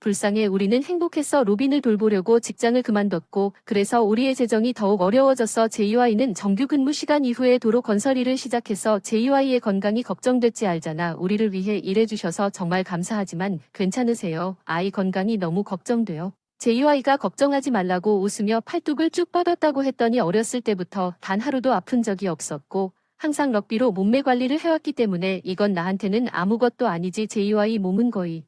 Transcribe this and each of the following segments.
불쌍해. 우리는 행복했어. 로빈을 돌보려고 직장을 그만뒀고 그래서 우리의 재정이 더욱 어려워졌어. JY는 정규 근무 시간 이후에 도로 건설 일을 시작해서 JY의 건강이 걱정됐지. 알잖아. 우리를 위해 일해주셔서 정말 감사하지만 괜찮으세요? 아이 건강이 너무 걱정돼요. JY가 걱정하지 말라고 웃으며 팔뚝을 쭉 뻗었다고 했더니 어렸을 때부터 단 하루도 아픈 적이 없었고 항상 럭비로 몸매 관리를 해왔기 때문에 이건 나한테는 아무것도 아니지. JY 몸은 거의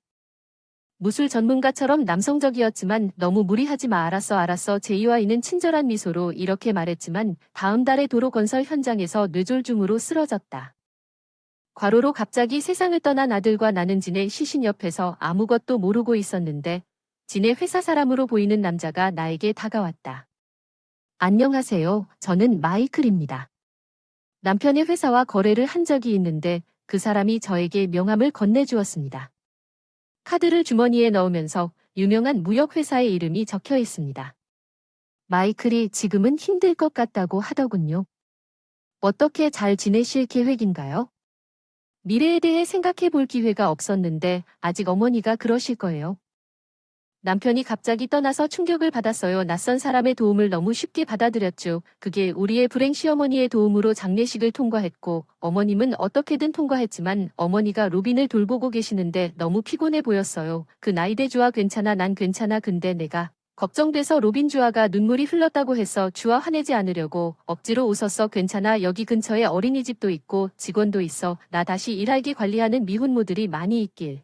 무술 전문가처럼 남성적이었지만 너무 무리하지 마. 알았어. JY는 친절한 미소로 이렇게 말했지만 다음 달에 도로 건설 현장에서 뇌졸중으로 쓰러졌다. 과로로 갑자기 세상을 떠난 아들과 나는 진의 시신 옆에서 아무것도 모르고 있었는데 진의 회사 사람으로 보이는 남자가 나에게 다가왔다. 안녕하세요. 저는 마이클입니다. 남편의 회사와 거래를 한 적이 있는데 그 사람이 저에게 명함을 건네주었습니다. 카드를 주머니에 넣으면서 유명한 무역회사의 이름이 적혀 있습니다. 마이클이 지금은 힘들 것 같다고 하더군요. 어떻게 잘 지내실 계획인가요? 미래에 대해 생각해 볼 기회가 없었는데 아직 어머니가 그러실 거예요. 남편이 갑자기 떠나서 충격을 받았어요. 낯선 사람의 도움을 너무 쉽게 받아들였죠. 그게 우리의 불행 시어머니의 도움으로 장례식을 통과했고 어머님은 어떻게든 통과했지만 어머니가 로빈을 돌보고 계시는데 너무 피곤해 보였어요. 그 나이대 주아 괜찮아. 난 괜찮아. 근데 내가 걱정돼서 로빈 주아가 눈물이 흘렀다고 해서 주아 화내지 않으려고 억지로 웃었어. 괜찮아. 여기 근처에 어린이집도 있고 직원도 있어. 나 다시 일하게 관리하는 미혼모들이 많이 있길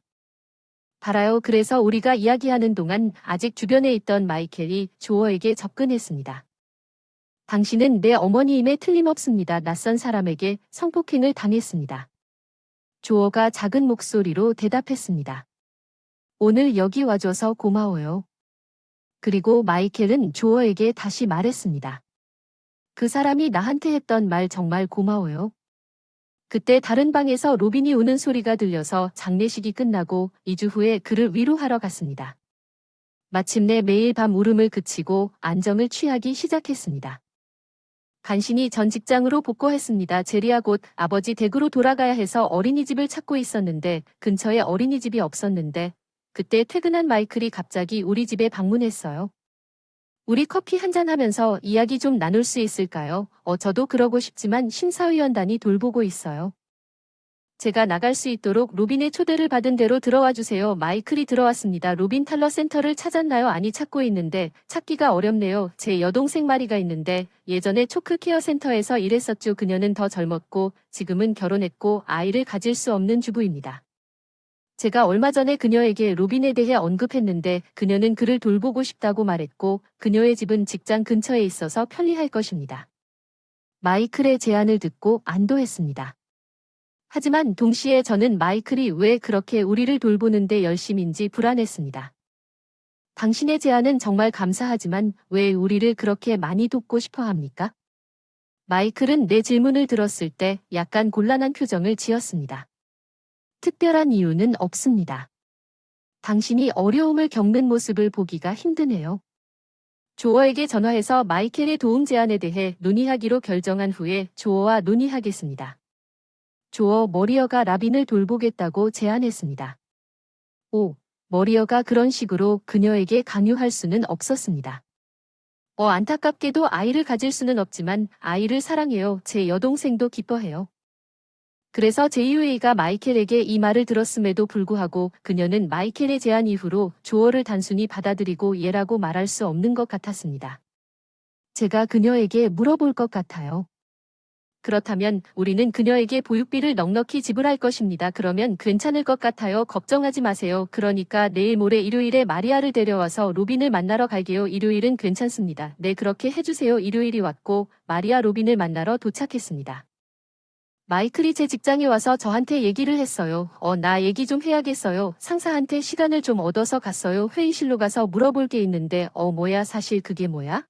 바라요. 그래서 우리가 이야기하는 동안 아직 주변에 있던 마이켈이 조어에게 접근했습니다. 당신은 내 어머니임에 틀림없습니다. 낯선 사람에게 성폭행을 당했습니다. 조어가 작은 목소리로 대답했습니다. 오늘 여기 와줘서 고마워요. 그리고 마이켈은 조어에게 다시 말했습니다. 그 사람이 나한테 했던 말 정말 고마워요. 그때 다른 방에서 로빈이 우는 소리가 들려서 장례식이 끝나고 2주 후에 그를 위로하러 갔습니다. 마침내 매일 밤 울음을 그치고 안정을 취하기 시작했습니다. 간신히 전 직장으로 복귀했습니다. 제리야 곧 아버지 댁으로 돌아가야 해서 어린이집을 찾고 있었는데 근처에 어린이집이 없었는데 그때 퇴근한 마이클이 갑자기 우리 집에 방문했어요. 우리 커피 한잔 하면서 이야기 좀 나눌 수 있을까요? 저도 그러고 싶지만 심사위원단이 돌보고 있어요. 제가 나갈 수 있도록 로빈의 초대를 받은 대로 들어와 주세요. 마이클이 들어왔습니다. 로빈 탈러 센터를 찾았나요? 아니 찾고 있는데 찾기가 어렵네요. 제 여동생 마리가 있는데 예전에 초크 케어 센터에서 일했었죠. 그녀는 더 젊었고 지금은 결혼했고 아이를 가질 수 없는 주부입니다. 제가 얼마 전에 그녀에게 로빈에 대해 언급했는데 그녀는 그를 돌보고 싶다고 말했고 그녀의 집은 직장 근처에 있어서 편리할 것입니다. 마이클의 제안을 듣고 안도했습니다. 하지만 동시에 저는 마이클이 왜 그렇게 우리를 돌보는데 열심인지 불안했습니다. 당신의 제안은 정말 감사하지만 왜 우리를 그렇게 많이 돕고 싶어 합니까? 마이클은 내 질문을 들었을 때 약간 곤란한 표정을 지었습니다. 특별한 이유는 없습니다. 당신이 어려움을 겪는 모습을 보기가 힘드네요. 조어에게 전화해서 마이켈의 도움 제안에 대해 논의하기로 결정한 후에 조어와 논의하겠습니다. 조어 머리어가 라빈을 돌보겠다고 제안했습니다. 머리어가 그런 식으로 그녀에게 강요할 수는 없었습니다. 안타깝게도 아이를 가질 수는 없지만 아이를 사랑해요. 제 여동생도 기뻐해요. 그래서 JUA가 마이켈에게 이 말을 들었음에도 불구하고 그녀는 마이켈의 제안 이후로 조어를 단순히 받아들이고 예라고 말할 수 없는 것 같았습니다. 제가 그녀에게 물어볼 것 같아요. 그렇다면 우리는 그녀에게 보육비를 넉넉히 지불할 것입니다. 그러면 괜찮을 것 같아요. 걱정하지 마세요. 그러니까 내일 모레 일요일에 마리아를 데려와서 로빈을 만나러 갈게요. 일요일은 괜찮습니다. 네, 그렇게 해주세요. 일요일이 왔고 마리아 로빈을 만나러 도착했습니다. 마이클이 제 직장에 와서 저한테 얘기를 했어요. 나 얘기 좀 해야겠어요. 상사한테 시간을 좀 얻어서 갔어요. 회의실로 가서 물어볼 게 있는데 뭐야 사실 그게 뭐야?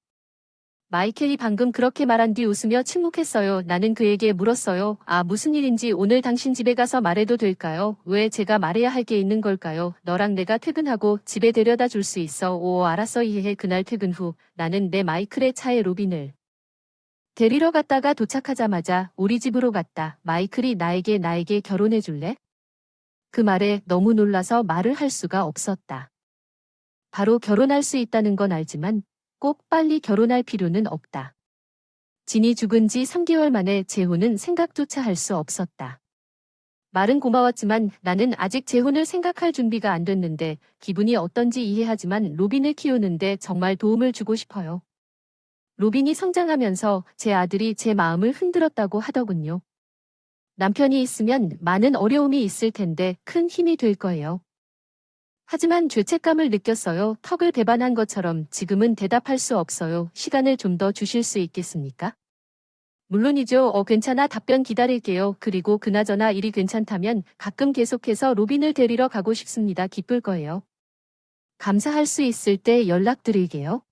마이켈이 방금 그렇게 말한 뒤 웃으며 침묵했어요. 나는 그에게 물었어요. 무슨 일인지 오늘 당신 집에 가서 말해도 될까요? 왜 제가 말해야 할 게 있는 걸까요? 너랑 내가 퇴근하고 집에 데려다 줄 수 있어. 알았어. 이해해. 그날 퇴근 후 나는 내 마이클의 차에 로빈을 데리러 갔다가 도착하자마자 우리 집으로 갔다. 마이클이 나에게 결혼해 줄래? 그 말에 너무 놀라서 말을 할 수가 없었다. 바로 결혼할 수 있다는 건 알지만 꼭 빨리 결혼할 필요는 없다. 진이 죽은 지 3개월 만에 재혼은 생각조차 할 수 없었다. 말은 고마웠지만 나는 아직 재혼을 생각할 준비가 안 됐는데 기분이 어떤지 이해하지만 로빈을 키우는데 정말 도움을 주고 싶어요. 로빈이 성장하면서 제 아들이 제 마음을 흔들었다고 하더군요. 남편이 있으면 많은 어려움이 있을 텐데 큰 힘이 될 거예요. 하지만 죄책감을 느꼈어요. 턱을 배반한 것처럼 지금은 대답할 수 없어요. 시간을 좀 더 주실 수 있겠습니까? 물론이죠. 괜찮아. 답변 기다릴게요. 그리고 그나저나 일이 괜찮다면 가끔 계속해서 로빈을 데리러 가고 싶습니다. 기쁠 거예요. 감사할 수 있을 때 연락드릴게요.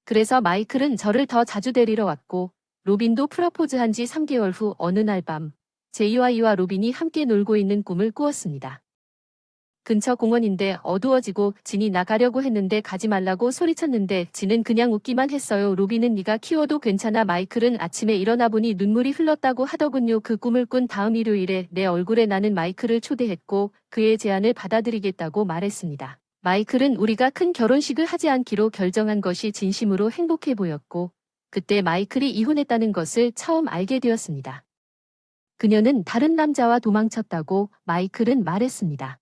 그래서 마이클은 저를 더 자주 데리러 왔고 로빈도 프러포즈한 지 3개월 후 어느 날 밤 제이와이와 로빈이 함께 놀고 있는 꿈을 꾸었습니다. 근처 공원인데 어두워지고 진이 나가려고 했는데 가지 말라고 소리쳤는데 진은 그냥 웃기만 했어요. 로빈은 네가 키워도 괜찮아. 마이클은 아침에 일어나 보니 눈물이 흘렀다고 하더군요. 그 꿈을 꾼 다음 일요일에 내 얼굴에 나는 마이클을 초대했고 그의 제안을 받아들이겠다고 말했습니다. 마이클은 우리가 큰 결혼식을 하지 않기로 결정한 것이 진심으로 행복해 보였고 그때 마이클이 이혼했다는 것을 처음 알게 되었습니다. 그녀는 다른 남자와 도망쳤다고 마이클은 말했습니다.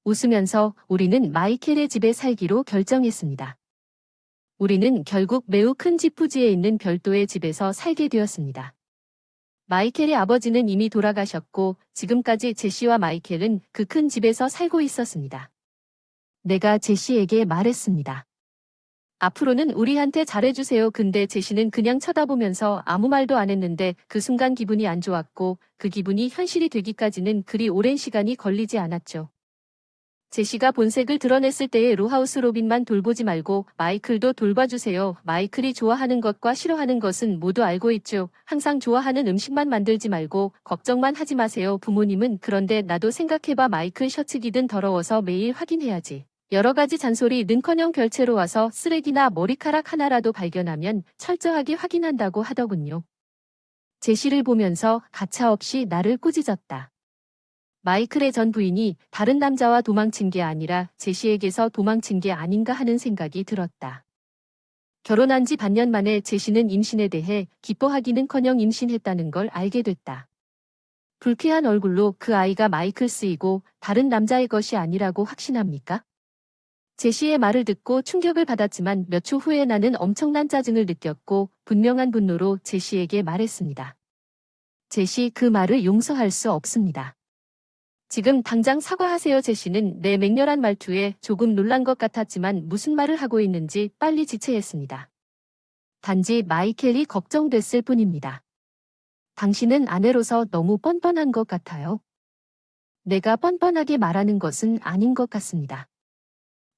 웃으면서 우리는 마이켈의 집에 살기로 결정했습니다. 우리는 결국 매우 큰 집 부지에 있는 별도의 집에서 살게 되었습니다. 마이켈의 아버지는 이미 돌아가셨고 지금까지 제시와 마이켈은 그 큰 집에서 살고 있었습니다. 내가 제시에게 말했습니다. 앞으로는 우리한테 잘해주세요. 근데 제시는 그냥 쳐다보면서 아무 말도 안 했는데 그 순간 기분이 안 좋았고 그 기분이 현실이 되기까지는 그리 오랜 시간이 걸리지 않았죠. 제시가 본색을 드러냈을 때의 로하우스 로빈만 돌보지 말고 마이클도 돌봐주세요. 마이클이 좋아하는 것과 싫어하는 것은 모두 알고 있죠. 항상 좋아하는 음식만 만들지 말고 걱정만 하지 마세요. 부모님은 그런데 나도 생각해봐. 마이클 셔츠기든 더러워서 매일 확인해야지. 여러 가지 잔소리는커녕 별채로 와서 쓰레기나 머리카락 하나라도 발견하면 철저하게 확인한다고 하더군요. 제시를 보면서 가차없이 나를 꾸짖었다. 마이클의 전 부인이 다른 남자와 도망친 게 아니라 제시에게서 도망친 게 아닌가 하는 생각이 들었다. 결혼한 지 반년 만에 제시는 임신에 대해 기뻐하기는커녕 임신했다는 걸 알게 됐다. 불쾌한 얼굴로 그 아이가 마이클 쓰이고 다른 남자의 것이 아니라고 확신합니까? 제시의 말을 듣고 충격을 받았지만 몇 초 후에 나는 엄청난 짜증을 느꼈고 분명한 분노로 제시에게 말했습니다. 제시, 그 말을 용서할 수 없습니다. 지금 당장 사과하세요. 제시는 내 맹렬한 말투에 조금 놀란 것 같았지만 무슨 말을 하고 있는지 빨리 지체했습니다. 단지 마이켈이 걱정됐을 뿐입니다. 당신은 아내로서 너무 뻔뻔한 것 같아요. 내가 뻔뻔하게 말하는 것은 아닌 것 같습니다.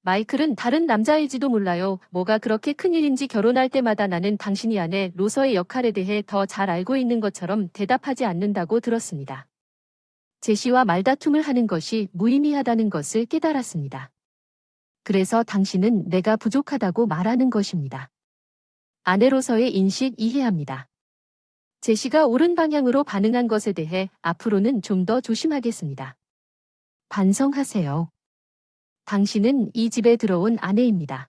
마이클은 다른 남자일지도 몰라요. 뭐가 그렇게 큰일인지 결혼할 때마다 나는 당신이 아내 로서의 역할에 대해 더 잘 알고 있는 것처럼 대답하지 않는다고 들었습니다. 제시와 말다툼을 하는 것이 무의미하다는 것을 깨달았습니다. 그래서 당신은 내가 부족하다고 말하는 것입니다. 아내로서의 인식 이해합니다. 제시가 옳은 방향으로 반응한 것에 대해 앞으로는 좀 더 조심하겠습니다. 반성하세요. 당신은 이 집에 들어온 아내입니다.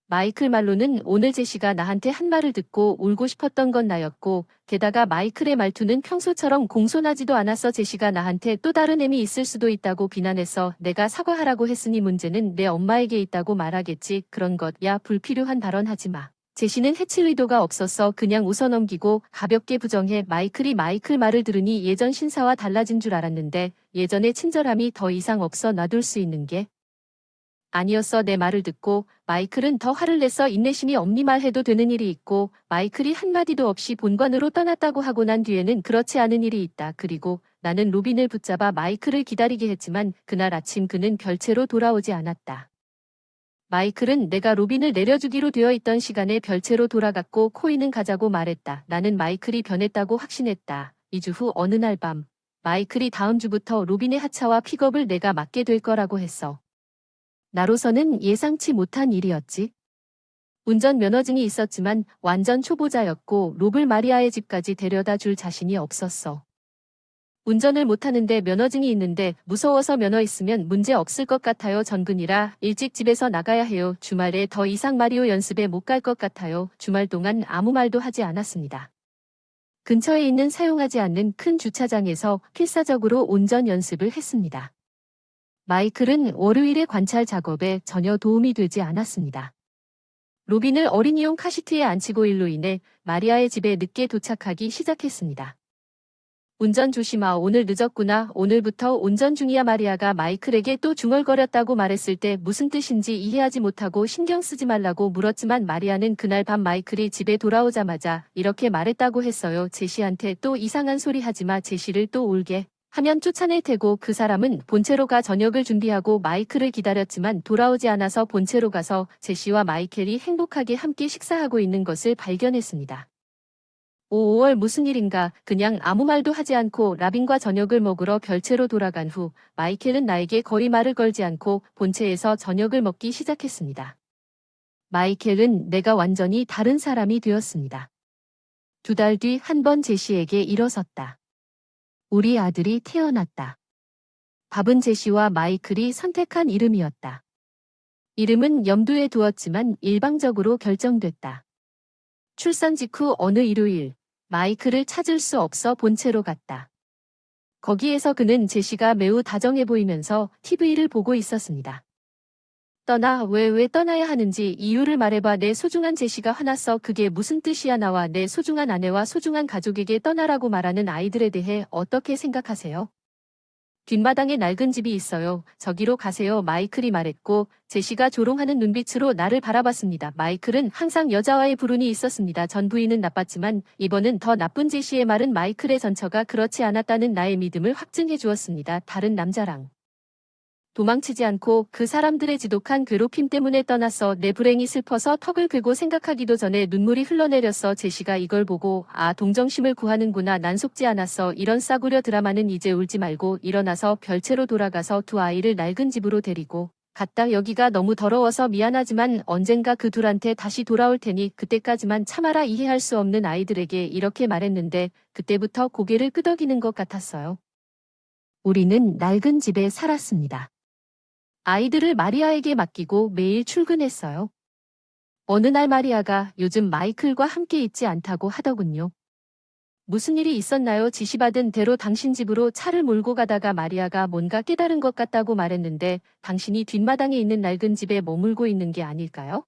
마이클 말로는 오늘 제시가 나한테 한 말을 듣고 울고 싶었던 건 나였고 게다가 마이클의 말투는 평소처럼 공손하지도 않았어. 제시가 나한테 또 다른 애미 있을 수도 있다고 비난해서 내가 사과하라고 했으니 문제는 내 엄마에게 있다고 말하겠지. 그런 것, 야, 불필요한 발언하지 마. 제시는 해칠 의도가 없었어. 그냥 웃어넘기고 가볍게 부정해. 마이클이 마이클 말을 들으니 예전 신사와 달라진 줄 알았는데 예전의 친절함이 더 이상 없어. 놔둘 수 있는 게 아니었어. 내 말을 듣고 마이클은 더 화를 내서 인내심이 없니 말해도 되는 일이 있고 마이클이 한마디도 없이 본관으로 떠났다고 하고 난 뒤에는 그렇지 않은 일이 있다. 그리고 나는 로빈을 붙잡아 마이클을 기다리게 했지만 그날 아침 그는 별채로 돌아오지 않았다. 마이클은 내가 로빈을 내려주기로 되어 있던 시간에 별채로 돌아갔고 코이는 가자고 말했다. 나는 마이클이 변했다고 확신했다. 2주 후 어느 날 밤 마이클이 다음 주부터 로빈의 하차와 픽업을 내가 맡게 될 거라고 했어. 나로서는 예상치 못한 일이었지. 운전 면허증이 있었지만 완전 초보자였고 로블 마리아의 집까지 데려다 줄 자신이 없었어. 운전을 못하는데 면허증이 있는데 무서워서 면허 있으면 문제 없을 것 같아요. 전근이라 일찍 집에서 나가야 해요. 주말에 더 이상 마리오 연습에 못 갈 것 같아요. 주말 동안 아무 말도 하지 않았습니다. 근처에 있는 사용하지 않는 큰 주차장에서 필사적으로 운전 연습을 했습니다. 마이클은 월요일의 관찰 작업에 전혀 도움이 되지 않았습니다. 로빈을 어린이용 카시트에 앉히고 일로 인해 마리아의 집에 늦게 도착하기 시작했습니다. 운전 조심하. 오늘 늦었구나. 오늘부터 운전 중이야. 마리아가 마이클에게 또 중얼거렸다고 말했을 때 무슨 뜻인지 이해하지 못하고 신경 쓰지 말라고 물었지만 마리아는 그날 밤 마이클이 집에 돌아오자마자 이렇게 말했다고 했어요. 제시한테 또 이상한 소리 하지마. 제시를 또 울게 하면 쫓아낼 테고. 그 사람은 본체로 가 저녁을 준비하고 마이클을 기다렸지만 돌아오지 않아서 본체로 가서 제시와 마이클이 행복하게 함께 식사하고 있는 것을 발견했습니다. 5월 무슨 일인가. 그냥 아무 말도 하지 않고 라빈과 저녁을 먹으러 별채로 돌아간 후 마이켈은 나에게 거의 말을 걸지 않고 본체에서 저녁을 먹기 시작했습니다. 마이켈은 내가 완전히 다른 사람이 되었습니다. 2달 뒤 한 번 제시에게 일어섰다. 우리 아들이 태어났다. 밥은 제시와 마이클이 선택한 이름이었다. 이름은 염두에 두었지만 일방적으로 결정됐다. 출산 직후 어느 일요일, 마이클을 찾을 수 없어 본체로 갔다. 거기에서 그는 제시가 매우 다정해 보이면서 TV를 보고 있었습니다. 떠나. 왜 떠나야 하는지 이유를 말해봐. 내 소중한 제시가 화났어. 그게 무슨 뜻이야. 나와 내 소중한 아내와 소중한 가족에게 떠나라고 말하는 아이들에 대해 어떻게 생각하세요? 뒷마당에 낡은 집이 있어요. 저기로 가세요. 마이클이 말했고 제시가 조롱하는 눈빛으로 나를 바라봤습니다. 마이클은 항상 여자와의 불운이 있었습니다. 전 부인은 나빴지만 이번은 더 나쁜. 제시의 말은 마이클의 전처가 그렇지 않았다는 나의 믿음을 확증해 주었습니다. 다른 남자랑 도망치지 않고 그 사람들의 지독한 괴롭힘 때문에 떠났어. 내 불행이 슬퍼서 턱을 괴고 생각하기도 전에 눈물이 흘러내렸어. 제시가 이걸 보고 동정심을 구하는구나. 난 속지 않았어. 이런 싸구려 드라마는 이제 울지 말고 일어나서 별채로 돌아가서 2아이를 낡은 집으로 데리고 갔다. 여기가 너무 더러워서 미안하지만 언젠가 그 둘한테 다시 돌아올 테니 그때까지만 참아라. 이해할 수 없는 아이들에게 이렇게 말했는데 그때부터 고개를 끄덕이는 것 같았어요. 우리는 낡은 집에 살았습니다. 아이들을 마리아에게 맡기고 매일 출근했어요. 어느 날 마리아가 요즘 마이클과 함께 있지 않다고 하더군요. 무슨 일이 있었나요? 지시받은 대로 당신 집으로 차를 몰고 가다가 마리아가 뭔가 깨달은 것 같다고 말했는데 당신이 뒷마당에 있는 낡은 집에 머물고 있는 게 아닐까요?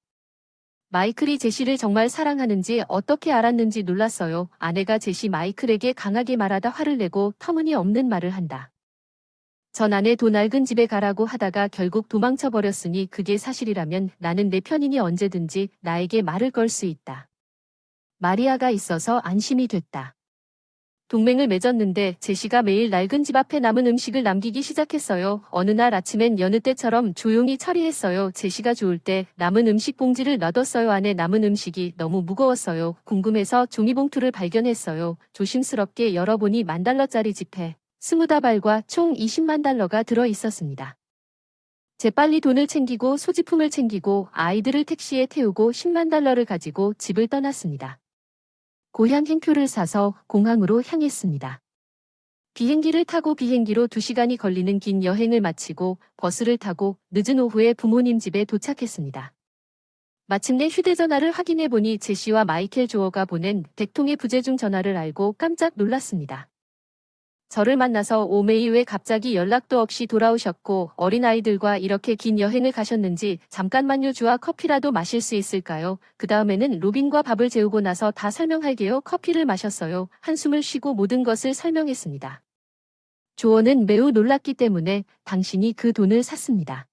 마이클이 제시를 정말 사랑하는지 어떻게 알았는지 놀랐어요. 아내가 제시 마이클에게 강하게 말하다 화를 내고 터무니없는 말을 한다. 전 아내 도 낡은 집에 가라고 하다가 결국 도망쳐 버렸으니 그게 사실이라면 나는 내 편이니 언제든지 나에게 말을 걸 수 있다. 마리아가 있어서 안심이 됐다. 동맹을 맺었는데 제시가 매일 낡은 집 앞에 남은 음식을 남기기 시작했어요. 어느 날 아침엔 여느 때처럼 조용히 처리했어요. 제시가 좋을 때 남은 음식 봉지를 놔뒀어요. 안에 남은 음식이 너무 무거웠어요. 궁금해서 종이봉투를 발견했어요. 조심스럽게 열어보니 $10,000짜리 지폐 20다발과 총 $200,000가 들어 있었습니다. 재빨리 돈을 챙기고 소지품을 챙기고 아이들을 택시에 태우고 $100,000를 가지고 집을 떠났습니다. 고향 행표를 사서 공항으로 향했습니다. 비행기를 타고 비행기로 2시간이 걸리는 긴 여행을 마치고 버스를 타고 늦은 오후에 부모님 집에 도착했습니다. 마침내 휴대전화를 확인해보니 제시와 마이켈 조어가 보낸 100통의 부재중 전화를 알고 깜짝 놀랐습니다. 저를 만나서 오메 이후에 갑자기 연락도 없이 돌아오셨고 어린아이들과 이렇게 긴 여행을 가셨는지 잠깐만요. 주와 커피라도 마실 수 있을까요? 그 다음에는 로빈과 밥을 재우고 나서 다 설명할게요. 커피를 마셨어요. 한숨을 쉬고 모든 것을 설명했습니다. 조언은 매우 놀랐기 때문에 당신이 그 돈을 샀습니다.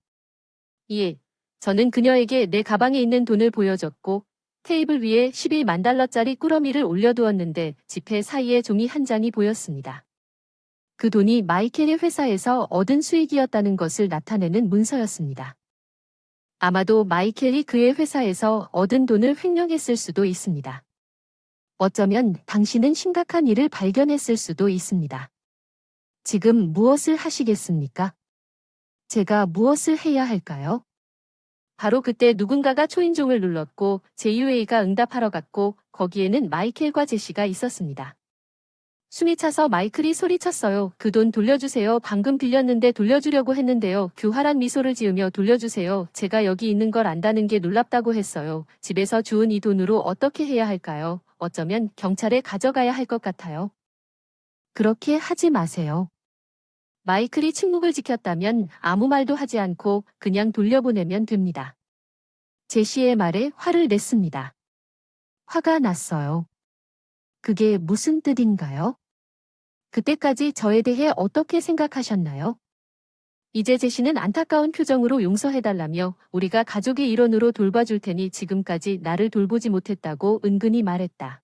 예. 저는 그녀에게 내 가방에 있는 돈을 보여줬고 테이블 위에 $110,000짜리 꾸러미를 올려두었는데 지폐 사이에 종이 한 장이 보였습니다. 그 돈이 마이켈의 회사에서 얻은 수익이었다는 것을 나타내는 문서였습니다. 아마도 마이켈이 그의 회사에서 얻은 돈을 횡령했을 수도 있습니다. 어쩌면 당신은 심각한 일을 발견했을 수도 있습니다. 지금 무엇을 하시겠습니까? 제가 무엇을 해야 할까요? 바로 그때 누군가가 초인종을 눌렀고 JUA가 응답하러 갔고 거기에는 마이켈과 제시가 있었습니다. 숨이 차서 마이클이 소리쳤어요. 그 돈 돌려주세요. 방금 빌렸는데 돌려주려고 했는데요. 교활한 미소를 지으며 돌려주세요. 제가 여기 있는 걸 안다는 게 놀랍다고 했어요. 집에서 주운 이 돈으로 어떻게 해야 할까요? 어쩌면 경찰에 가져가야 할 것 같아요. 그렇게 하지 마세요. 마이클이 침묵을 지켰다면 아무 말도 하지 않고 그냥 돌려보내면 됩니다. 제시의 말에 화를 냈습니다. 화가 났어요. 그게 무슨 뜻인가요? 그때까지 저에 대해 어떻게 생각하셨나요? 이제 제시는 안타까운 표정으로 용서해달라며 우리가 가족의 일원으로 돌봐줄 테니 지금까지 나를 돌보지 못했다고 은근히 말했다.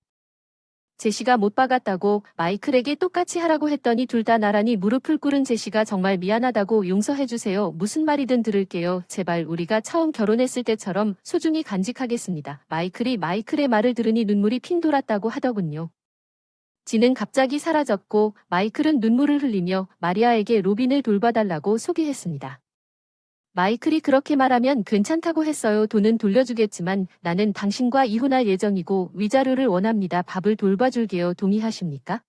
제시가 못 박았다고 마이클에게 똑같이 하라고 했더니 둘 다 나란히 무릎을 꿇은 제시가 정말 미안하다고 용서해주세요. 무슨 말이든 들을게요. 제발 우리가 처음 결혼했을 때처럼 소중히 간직하겠습니다. 마이클이 마이클의 말을 들으니 눈물이 핑 돌았다고 하더군요. 지는 갑자기 사라졌고 마이클은 눈물을 흘리며 마리아에게 로빈을 돌봐달라고 소개했습니다. 마이클이 그렇게 말하면 괜찮다고 했어요. 돈은 돌려주겠지만 나는 당신과 이혼할 예정이고 위자료를 원합니다. 밥을 돌봐줄게요. 동의하십니까?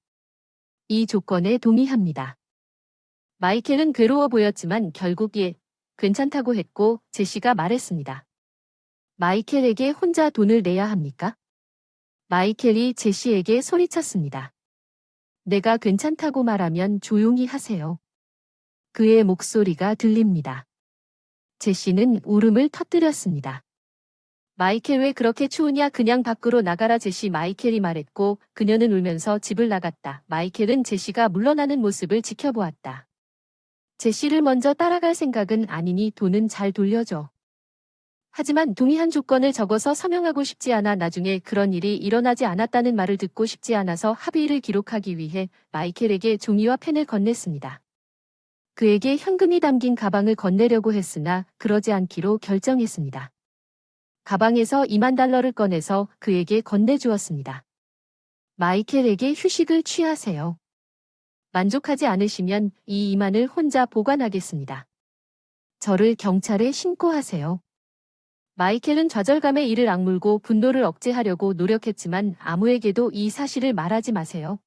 이 조건에 동의합니다. 마이클은 괴로워 보였지만 결국 괜찮다고 했고 제시가 말했습니다. 마이클에게 혼자 돈을 내야 합니까? 마이클이 제시에게 소리쳤습니다. 내가 괜찮다고 말하면 조용히 하세요. 그의 목소리가 들립니다. 제시는 울음을 터뜨렸습니다. 마이클 왜 그렇게 추우냐 그냥 밖으로 나가라 제시 마이클이 말했고 그녀는 울면서 집을 나갔다. 마이클은 제시가 물러나는 모습을 지켜보았다. 제시를 먼저 따라갈 생각은 아니니 돈은 잘 돌려줘. 하지만 동의한 조건을 적어서 서명하고 싶지 않아 나중에 그런 일이 일어나지 않았다는 말을 듣고 싶지 않아서 합의를 기록하기 위해 마이클에게 종이와 펜을 건넸습니다. 그에게 현금이 담긴 가방을 건네려고 했으나 그러지 않기로 결정했습니다. 가방에서 $20,000를 꺼내서 그에게 건네주었습니다. 마이클에게 휴식을 취하세요. 만족하지 않으시면 이 2만을 혼자 보관하겠습니다. 저를 경찰에 신고하세요. 마이클은 좌절감에 이를 악물고 분노를 억제하려고 노력했지만 아무에게도 이 사실을 말하지 마세요.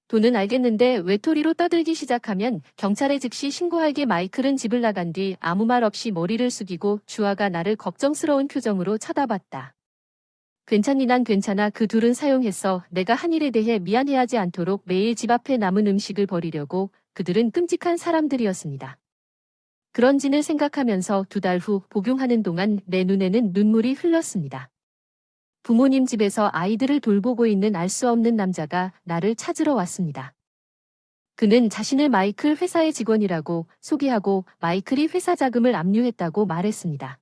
돈은 알겠는데 외톨이로 떠들기 시작하면 경찰에 즉시 신고할게 마이클은 집을 나간 뒤 아무 말 없이 머리를 숙이고 주아가 나를 걱정스러운 표정으로 쳐다봤다. 괜찮니 난 괜찮아 그 둘은 사용했어 내가 한 일에 대해 미안해하지 않도록 매일 집 앞에 남은 음식을 버리려고 그들은 끔찍한 사람들이었습니다. 그런 진을 생각하면서 2달 후 복용하는 동안 내 눈에는 눈물이 흘렀습니다. 부모님 집에서 아이들을 돌보고 있는 알 수 없는 남자가 나를 찾으러 왔습니다. 그는 자신을 마이클 회사의 직원이라고 소개하고 마이클이 회사 자금을 압류했다고 말했습니다.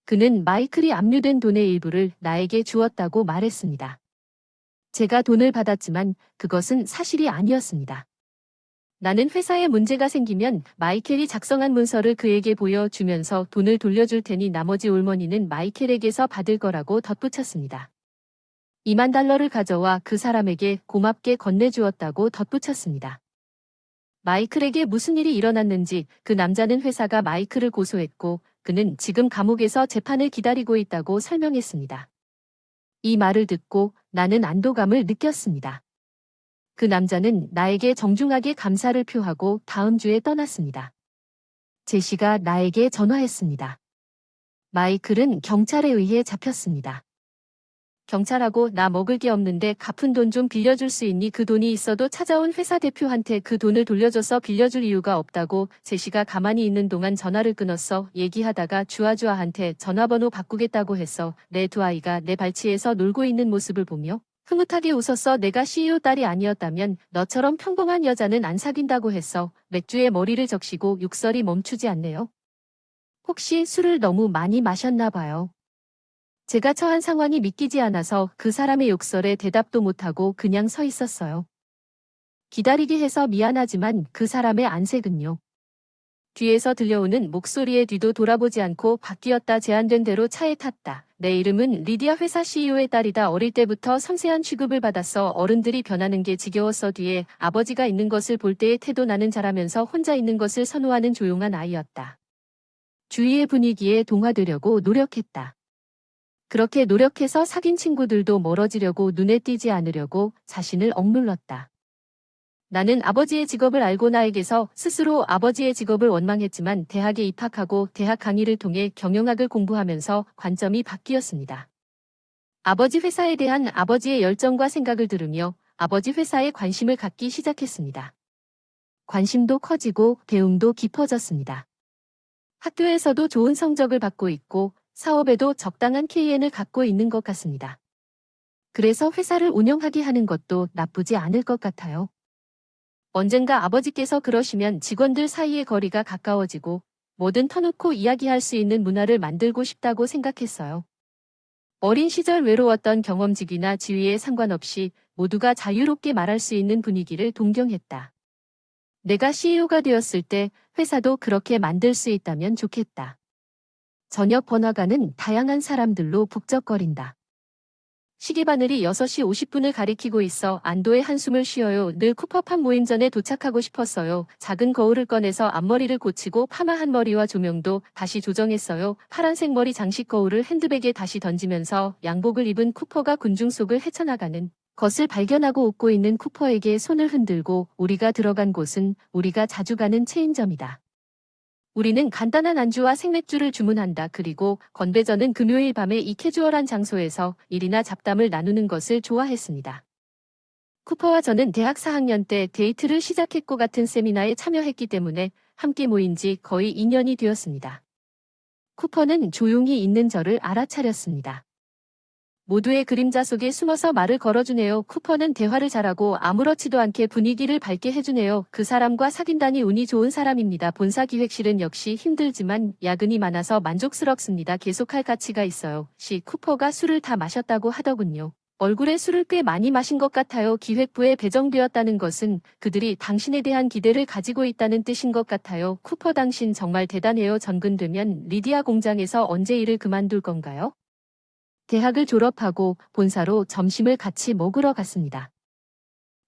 그는 마이클이 압류된 돈의 일부를 나에게 주었다고 말했습니다. 제가 돈을 받았지만 그것은 사실이 아니었습니다. 나는 회사에 문제가 생기면 마이클이 작성한 문서를 그에게 보여주면서 돈을 돌려줄 테니 나머지 올머니는 마이클에게서 받을 거라고 덧붙였습니다. $20,000를 가져와 그 사람에게 고맙게 건네주었다고 덧붙였습니다. 마이클에게 무슨 일이 일어났는지 그 남자는 회사가 마이클을 고소했고 그는 지금 감옥에서 재판을 기다리고 있다고 설명했습니다. 이 말을 듣고 나는 안도감을 느꼈습니다. 그 남자는 나에게 정중하게 감사를 표하고 다음 주에 떠났습니다. 제시가 나에게 전화했습니다. 마이클은 경찰에 의해 잡혔습니다. 경찰하고 나 먹을 게 없는데 갚은 돈 좀 빌려줄 수 있니? 그 돈이 있어도 찾아온 회사 대표한테 그 돈을 돌려줘서 빌려줄 이유가 없다고 제시가 가만히 있는 동안 전화를 끊었어. 얘기하다가 주아주아한테 전화번호 바꾸겠다고 했어. 내 두 아이가 내 발치에서 놀고 있는 모습을 보며 흐뭇하게 웃었어. 내가 CEO 딸이 아니었다면 너처럼 평범한 여자는 안 사귄다고 했어. 맥주에 머리를 적시고 욕설이 멈추지 않네요. 혹시 술을 너무 많이 마셨나 봐요. 제가 처한 상황이 믿기지 않아서 그 사람의 욕설에 대답도 못하고 그냥 서 있었어요. 기다리게 해서 미안하지만 그 사람의 안색은요. 뒤에서 들려오는 목소리에 뒤도 돌아보지 않고 바뀌었다. 제안된 대로 차에 탔다. 내 이름은 리디아 회사 CEO의 딸이다. 어릴 때부터 섬세한 취급을 받았어. 어른들이 변하는 게 지겨웠어. 뒤에 아버지가 있는 것을 볼 때의 태도 나는 잘하면서 혼자 있는 것을 선호하는 조용한 아이였다. 주위의 분위기에 동화되려고 노력했다. 그렇게 노력해서 사귄 친구들도 멀어지려고 눈에 띄지 않으려고 자신을 억눌렀다. 나는 아버지의 직업을 알고 나에게서 스스로 아버지의 직업을 원망했지만 대학에 입학하고 대학 강의를 통해 경영학을 공부하면서 관점이 바뀌었습니다. 아버지 회사에 대한 아버지의 열정과 생각을 들으며 아버지 회사에 관심을 갖기 시작했습니다. 관심도 커지고 배움도 깊어졌습니다. 학교에서도 좋은 성적을 받고 있고 사업에도 적당한 KN을 갖고 있는 것 같습니다. 그래서 회사를 운영하게 하는 것도 나쁘지 않을 것 같아요. 언젠가 아버지께서 그러시면 직원들 사이의 거리가 가까워지고 뭐든 터놓고 이야기할 수 있는 문화를 만들고 싶다고 생각했어요. 어린 시절 외로웠던 경험직이나 지위에 상관없이 모두가 자유롭게 말할 수 있는 분위기를 동경했다. 내가 CEO가 되었을 때 회사도 그렇게 만들 수 있다면 좋겠다. 저녁 번화가는 다양한 사람들로 북적거린다. 시계바늘이 6시 50분을 가리키고 있어 안도의 한숨을 쉬어요. 늘 쿠퍼팝 모임 전에 도착하고 싶었어요. 작은 거울을 꺼내서 앞머리를 고치고 파마한 머리와 조명도 다시 조정했어요. 파란색 머리 장식 거울을 핸드백에 다시 던지면서 양복을 입은 쿠퍼가 군중 속을 헤쳐나가는 것을 발견하고 웃고 있는 쿠퍼에게 손을 흔들고 우리가 들어간 곳은 우리가 자주 가는 체인점이다. 우리는 간단한 안주와 생맥주를 주문한다. 그리고 건배전은 금요일 밤에 이 캐주얼한 장소에서 일이나 잡담을 나누는 것을 좋아했습니다. 쿠퍼와 저는 대학 4학년 때 데이트를 시작했고 같은 세미나에 참여했기 때문에 함께 모인 지 거의 2년이 되었습니다. 쿠퍼는 조용히 있는 저를 알아차렸습니다. 모두의 그림자 속에 숨어서 말을 걸어주네요. 쿠퍼는 대화를 잘하고 아무렇지도 않게 분위기를 밝게 해주네요. 그 사람과 사귄다니 운이 좋은 사람입니다. 본사 기획실은 역시 힘들지만 야근이 많아서 만족스럽습니다. 계속할 가치가 있어요. 쿠퍼가 술을 다 마셨다고 하더군요. 얼굴에 술을 꽤 많이 마신 것 같아요. 기획부에 배정되었다는 것은 그들이 당신에 대한 기대를 가지고 있다는 뜻인 것 같아요. 쿠퍼 당신 정말 대단해요. 전근되면 리디아 공장에서 언제 일을 그만둘 건가요? 대학을 졸업하고 본사로 점심을 같이 먹으러 갔습니다.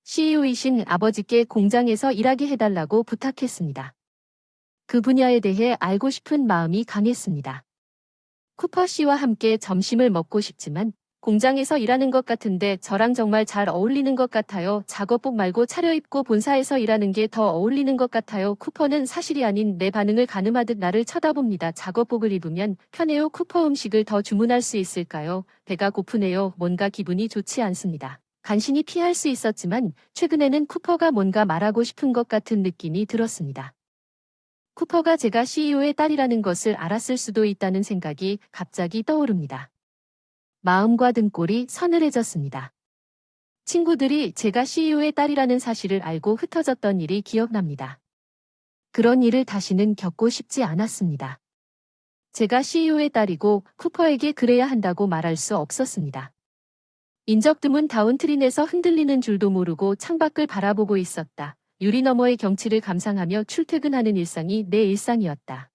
CEO이신 아버지께 공장에서 일하게 해달라고 부탁했습니다. 그 분야에 대해 알고 싶은 마음이 강했습니다. 쿠퍼 씨와 함께 점심을 먹고 싶지만 공장에서 일하는 것 같은데 저랑 정말 잘 어울리는 것 같아요. 작업복 말고 차려입고 본사에서 일하는 게 더 어울리는 것 같아요. 쿠퍼는 사실이 아닌 내 반응을 가늠하듯 나를 쳐다봅니다. 작업복을 입으면 편해요. 쿠퍼 음식을 더 주문할 수 있을까요? 배가 고프네요. 뭔가 기분이 좋지 않습니다. 간신히 피할 수 있었지만 최근에는 쿠퍼가 뭔가 말하고 싶은 것 같은 느낌이 들었습니다. 쿠퍼가 제가 CEO의 딸이라는 것을 알았을 수도 있다는 생각이 갑자기 떠오릅니다. 마음과 등골이 서늘해졌습니다. 친구들이 제가 CEO의 딸이라는 사실을 알고 흩어졌던 일이 기억납니다. 그런 일을 다시는 겪고 싶지 않았습니다. 제가 CEO의 딸이고 쿠퍼에게 그래야 한다고 말할 수 없었습니다. 인적 드문 다운트린에서 흔들리는 줄도 모르고 창밖을 바라보고 있었다. 유리 너머의 경치를 감상하며 출퇴근하는 일상이 내 일상이었다.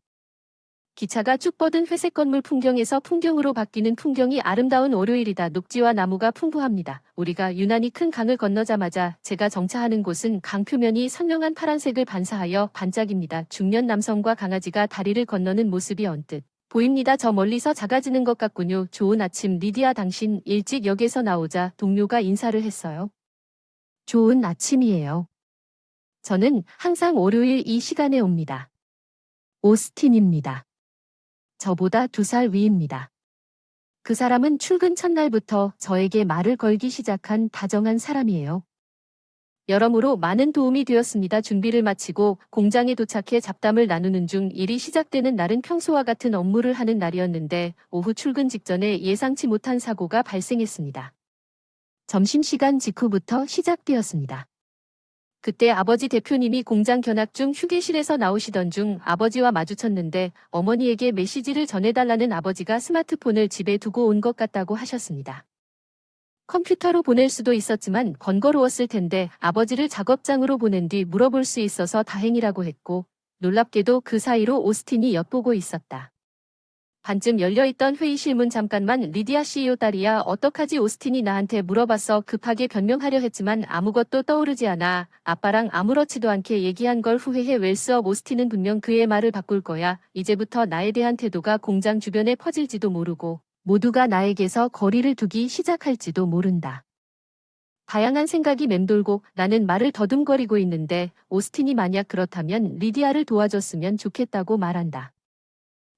기차가 쭉 뻗은 회색 건물 풍경에서 풍경으로 바뀌는 풍경이 아름다운 월요일이다. 녹지와 나무가 풍부합니다. 우리가 유난히 큰 강을 건너자마자 제가 정차하는 곳은 강 표면이 선명한 파란색을 반사하여 반짝입니다. 중년 남성과 강아지가 다리를 건너는 모습이 언뜻 보입니다. 저 멀리서 작아지는 것 같군요. 좋은 아침 리디아 당신 일찍 역에서 나오자 동료가 인사를 했어요. 좋은 아침이에요. 저는 항상 월요일 이 시간에 옵니다. 오스틴입니다. 저보다 2살 위입니다. 그 사람은 출근 첫날부터 저에게 말을 걸기 시작한 다정한 사람이에요. 여러모로 많은 도움이 되었습니다. 준비를 마치고 공장에 도착해 잡담을 나누는 중 일이 시작되는 날은 평소와 같은 업무를 하는 날이었는데 오후 출근 직전에 예상치 못한 사고가 발생했습니다. 점심시간 직후부터 시작되었습니다. 그때 아버지 대표님이 공장 견학 중 휴게실에서 나오시던 중 아버지와 마주쳤는데 어머니에게 메시지를 전해달라는 아버지가 스마트폰을 집에 두고 온 것 같다고 하셨습니다. 컴퓨터로 보낼 수도 있었지만 번거로웠을 텐데 아버지를 작업장으로 보낸 뒤 물어볼 수 있어서 다행이라고 했고 놀랍게도 그 사이로 오스틴이 엿보고 있었다. 반쯤 열려있던 회의실 문 잠깐만 리디아 CEO 딸이야 어떡하지 오스틴이 나한테 물어봤어 급하게 변명하려 했지만 아무것도 떠오르지 않아 아빠랑 아무렇지도 않게 얘기한 걸 후회해 웰스업 오스틴은 분명 그의 말을 바꿀 거야 이제부터 나에 대한 태도가 공장 주변에 퍼질지도 모르고 모두가 나에게서 거리를 두기 시작할지도 모른다. 다양한 생각이 맴돌고 나는 말을 더듬거리고 있는데 오스틴이 만약 그렇다면 리디아를 도와줬으면 좋겠다고 말한다.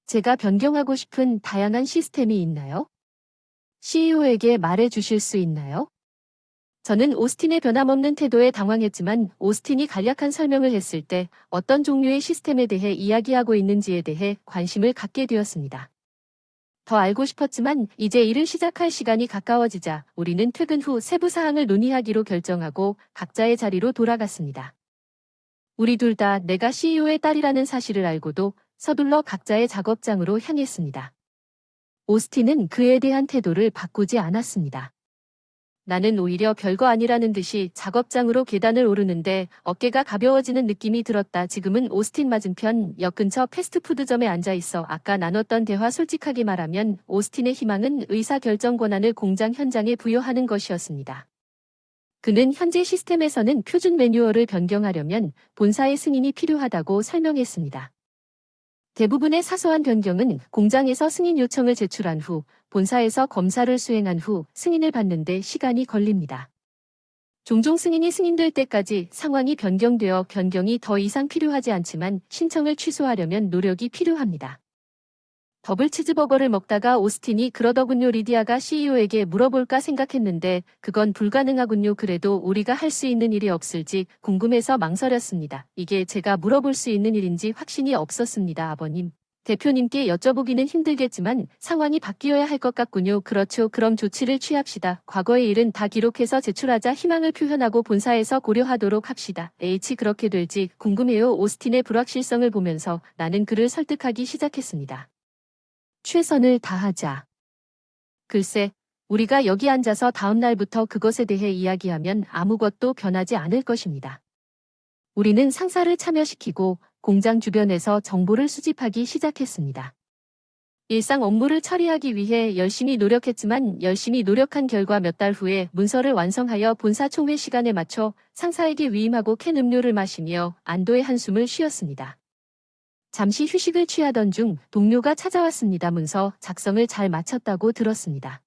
제가 변경하고 싶은 다양한 시스템이 있나요? CEO에게 말해 주실 수 있나요? 저는 오스틴의 변함없는 태도에 당황했지만 오스틴이 간략한 설명을 했을 때 어떤 종류의 시스템에 대해 이야기하고 있는지에 대해 관심을 갖게 되었습니다. 더 알고 싶었지만 이제 일을 시작할 시간이 가까워지자 우리는 퇴근 후 세부 사항을 논의하기로 결정하고 각자의 자리로 돌아갔습니다. 우리 둘 다 내가 CEO의 딸이라는 사실을 알고도 서둘러 각자의 작업장으로 향했습니다. 오스틴은 그에 대한 태도를 바꾸지 않았습니다. 나는 오히려 별거 아니라는 듯이 작업장으로 계단을 오르는데 어깨가 가벼워지는 느낌이 들었다. 지금은 오스틴 맞은편 역 근처 패스트푸드점에 앉아 있어 아까 나눴던 대화 솔직하게 말하면 오스틴의 희망은 의사결정 권한을 공장 현장에 부여하는 것이었습니다. 그는 현재 시스템에서는 표준 매뉴얼을 변경하려면 본사의 승인이 필요하다고 설명했습니다. 대부분의 사소한 변경은 공장에서 승인 요청을 제출한 후 본사에서 검사를 수행한 후 승인을 받는데 시간이 걸립니다. 종종 승인될 때까지 상황이 변경되어 변경이 더 이상 필요하지 않지만 신청을 취소하려면 노력이 필요합니다. 더블 치즈버거를 먹다가 오스틴이 그러더군요. 리디아가 CEO에게 물어볼까 생각했는데 그건 불가능하군요. 그래도 우리가 할 수 있는 일이 없을지 궁금해서 망설였습니다. 이게 제가 물어볼 수 있는 일인지 확신이 없었습니다. 아버님. 대표님께 여쭤보기는 힘들겠지만 상황이 바뀌어야 할 것 같군요. 그렇죠. 그럼 조치를 취합시다. 과거의 일은 다 기록해서 제출하자 희망을 표현하고 본사에서 고려하도록 합시다. 그렇게 될지 궁금해요. 오스틴의 불확실성을 보면서 나는 그를 설득하기 시작했습니다. 최선을 다하자. 글쎄, 우리가 여기 앉아서 다음 날부터 그것에 대해 이야기하면 아무것도 변하지 않을 것입니다. 우리는 상사를 참여시키고 공장 주변에서 정보를 수집하기 시작했습니다. 일상 업무를 처리하기 위해 열심히 노력했지만 열심히 노력한 결과 몇 달 후에 문서를 완성하여 본사 총회 시간에 맞춰 상사에게 위임하고 캔 음료를 마시며 안도의 한숨을 쉬었습니다. 잠시 휴식을 취하던 중 동료가 찾아왔습니다. 문서 작성을 잘 마쳤다고 들었습니다.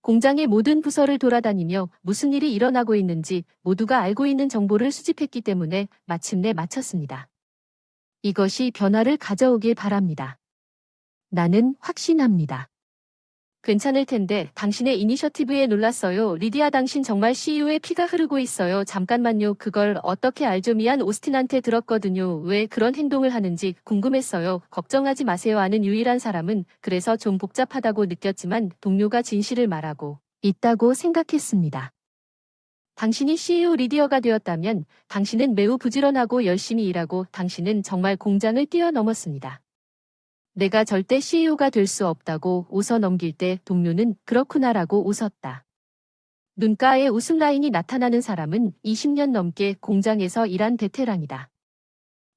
공장의 모든 부서를 돌아다니며 무슨 일이 일어나고 있는지 모두가 알고 있는 정보를 수집했기 때문에 마침내 마쳤습니다. 이것이 변화를 가져오길 바랍니다. 나는 확신합니다. 괜찮을 텐데 당신의 이니셔티브에 놀랐어요. 리디아 당신 정말 CEO의 피가 흐르고 있어요. 잠깐만요. 그걸 어떻게 알죠? 미안 오스틴한테 들었거든요. 왜 그런 행동을 하는지 궁금했어요. 걱정하지 마세요. 아는 유일한 사람은 그래서 좀 복잡하다고 느꼈지만 동료가 진실을 말하고 있다고 생각했습니다. 당신이 CEO 리디어가 되었다면 당신은 매우 부지런하고 열심히 일하고 당신은 정말 공장을 뛰어넘었습니다. 내가 절대 CEO가 될 수 없다고 웃어 넘길 때 동료는 그렇구나라고 웃었다. 눈가에 웃음 라인이 나타나는 사람은 20년 넘게 공장에서 일한 베테랑이다.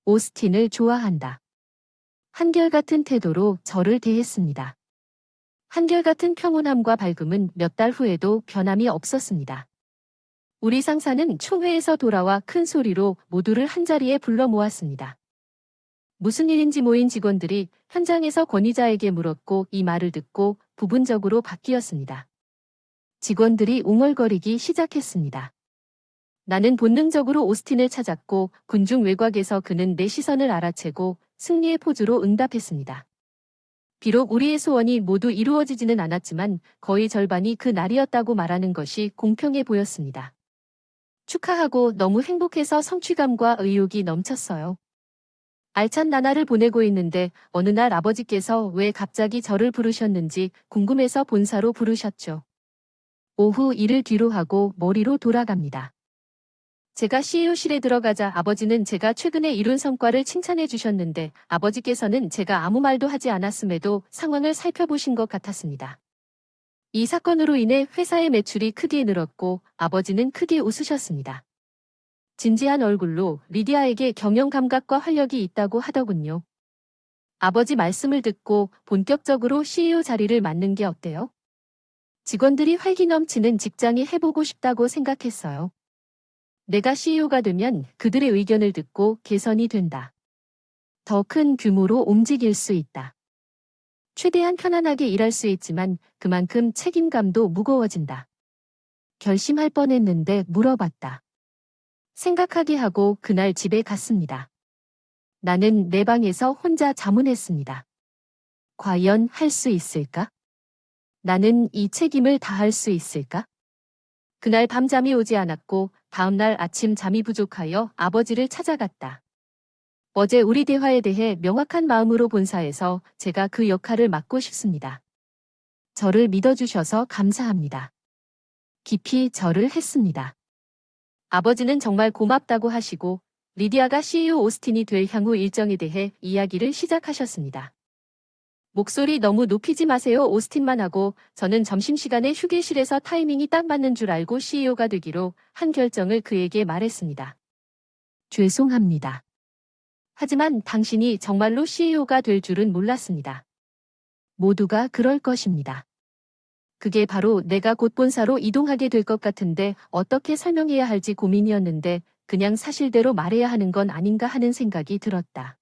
오스틴을 좋아한다. 한결같은 태도로 저를 대했습니다. 한결같은 평온함과 밝음은 몇 달 후에도 변함이 없었습니다. 우리 상사는 총회에서 돌아와 큰 소리로 모두를 한자리에 불러 모았습니다. 무슨 일인지 모인 직원들이 현장에서 권위자에게 물었고 이 말을 듣고 부분적으로 바뀌었습니다. 직원들이 웅얼거리기 시작했습니다. 나는 본능적으로 오스틴을 찾았고 군중 외곽에서 그는 내 시선을 알아채고 승리의 포즈로 응답했습니다. 비록 우리의 소원이 모두 이루어지지는 않았지만 거의 절반이 그 날이었다고 말하는 것이 공평해 보였습니다. 축하하고 너무 행복해서 성취감과 의욕이 넘쳤어요. 알찬 나날을 보내고 있는데 어느 날 아버지께서 왜 갑자기 저를 부르셨는지 궁금해서 본사로 부르셨죠. 오후 일을 뒤로 하고 머리로 돌아갑니다. 제가 CEO실에 들어가자 아버지는 제가 최근에 이룬 성과를 칭찬해 주셨는데 아버지께서는 제가 아무 말도 하지 않았음에도 상황을 살펴보신 것 같았습니다. 이 사건으로 인해 회사의 매출이 크게 늘었고 아버지는 크게 웃으셨습니다. 진지한 얼굴로 리디아에게 경영 감각과 활력이 있다고 하더군요. 아버지 말씀을 듣고 본격적으로 CEO 자리를 맡는 게 어때요? 직원들이 활기 넘치는 직장이 해보고 싶다고 생각했어요. 내가 CEO가 되면 그들의 의견을 듣고 개선이 된다. 더 큰 규모로 움직일 수 있다. 최대한 편안하게 일할 수 있지만 그만큼 책임감도 무거워진다. 결심할 뻔했는데 물어봤다. 생각하게 하고 그날 집에 갔습니다. 나는 내 방에서 혼자 자문했습니다. 과연 할 수 있을까? 나는 이 책임을 다할 수 있을까? 그날 밤 잠이 오지 않았고 다음날 아침 잠이 부족하여 아버지를 찾아갔다. 어제 우리 대화에 대해 명확한 마음으로 본사에서 제가 그 역할을 맡고 싶습니다. 저를 믿어주셔서 감사합니다. 깊이 절을 했습니다. 아버지는 정말 고맙다고 하시고 리디아가 CEO 오스틴이 될 향후 일정에 대해 이야기를 시작하셨습니다. 목소리 너무 높이지 마세요. 오스틴만 하고 저는 점심시간에 휴게실에서 타이밍이 딱 맞는 줄 알고 CEO가 되기로 한 결정을 그에게 말했습니다. 죄송합니다. 하지만 당신이 정말로 CEO가 될 줄은 몰랐습니다. 모두가 그럴 것입니다. 그게 바로 내가 곧 본사로 이동하게 될 것 같은데 어떻게 설명해야 할지 고민이었는데 그냥 사실대로 말해야 하는 건 아닌가 하는 생각이 들었다.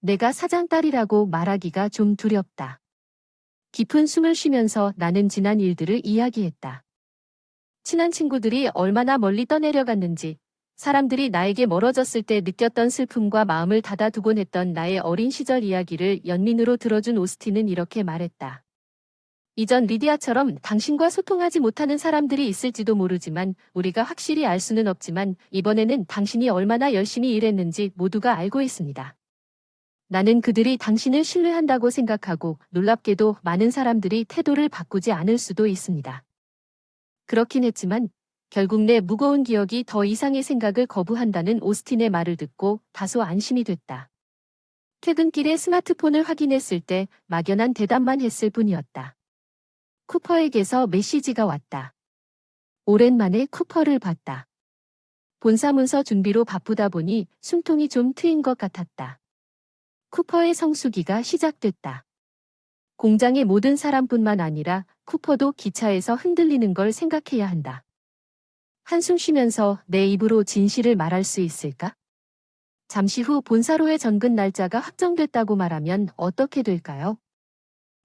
내가 사장 딸이라고 말하기가 좀 두렵다. 깊은 숨을 쉬면서 나는 지난 일들을 이야기했다. 친한 친구들이 얼마나 멀리 떠내려갔는지, 사람들이 나에게 멀어졌을 때 느꼈던 슬픔과 마음을 닫아두곤 했던 나의 어린 시절 이야기를 연민으로 들어준 오스틴은 이렇게 말했다. 이전 리디아처럼 당신과 소통하지 못하는 사람들이 있을지도 모르지만 우리가 확실히 알 수는 없지만 이번에는 당신이 얼마나 열심히 일했는지 모두가 알고 있습니다. 나는 그들이 당신을 신뢰한다고 생각하고 놀랍게도 많은 사람들이 태도를 바꾸지 않을 수도 있습니다. 그렇긴 했지만 결국 내 무거운 기억이 더 이상의 생각을 거부한다는 오스틴의 말을 듣고 다소 안심이 됐다. 퇴근길에 스마트폰을 확인했을 때 막연한 대답만 했을 뿐이었다. 쿠퍼에게서 메시지가 왔다. 오랜만에 쿠퍼를 봤다. 본사 문서 준비로 바쁘다 보니 숨통이 좀 트인 것 같았다. 쿠퍼의 성수기가 시작됐다. 공장의 모든 사람뿐만 아니라 쿠퍼도 기차에서 흔들리는 걸 생각해야 한다. 한숨 쉬면서 내 입으로 진실을 말할 수 있을까? 잠시 후 본사로의 전근 날짜가 확정됐다고 말하면 어떻게 될까요?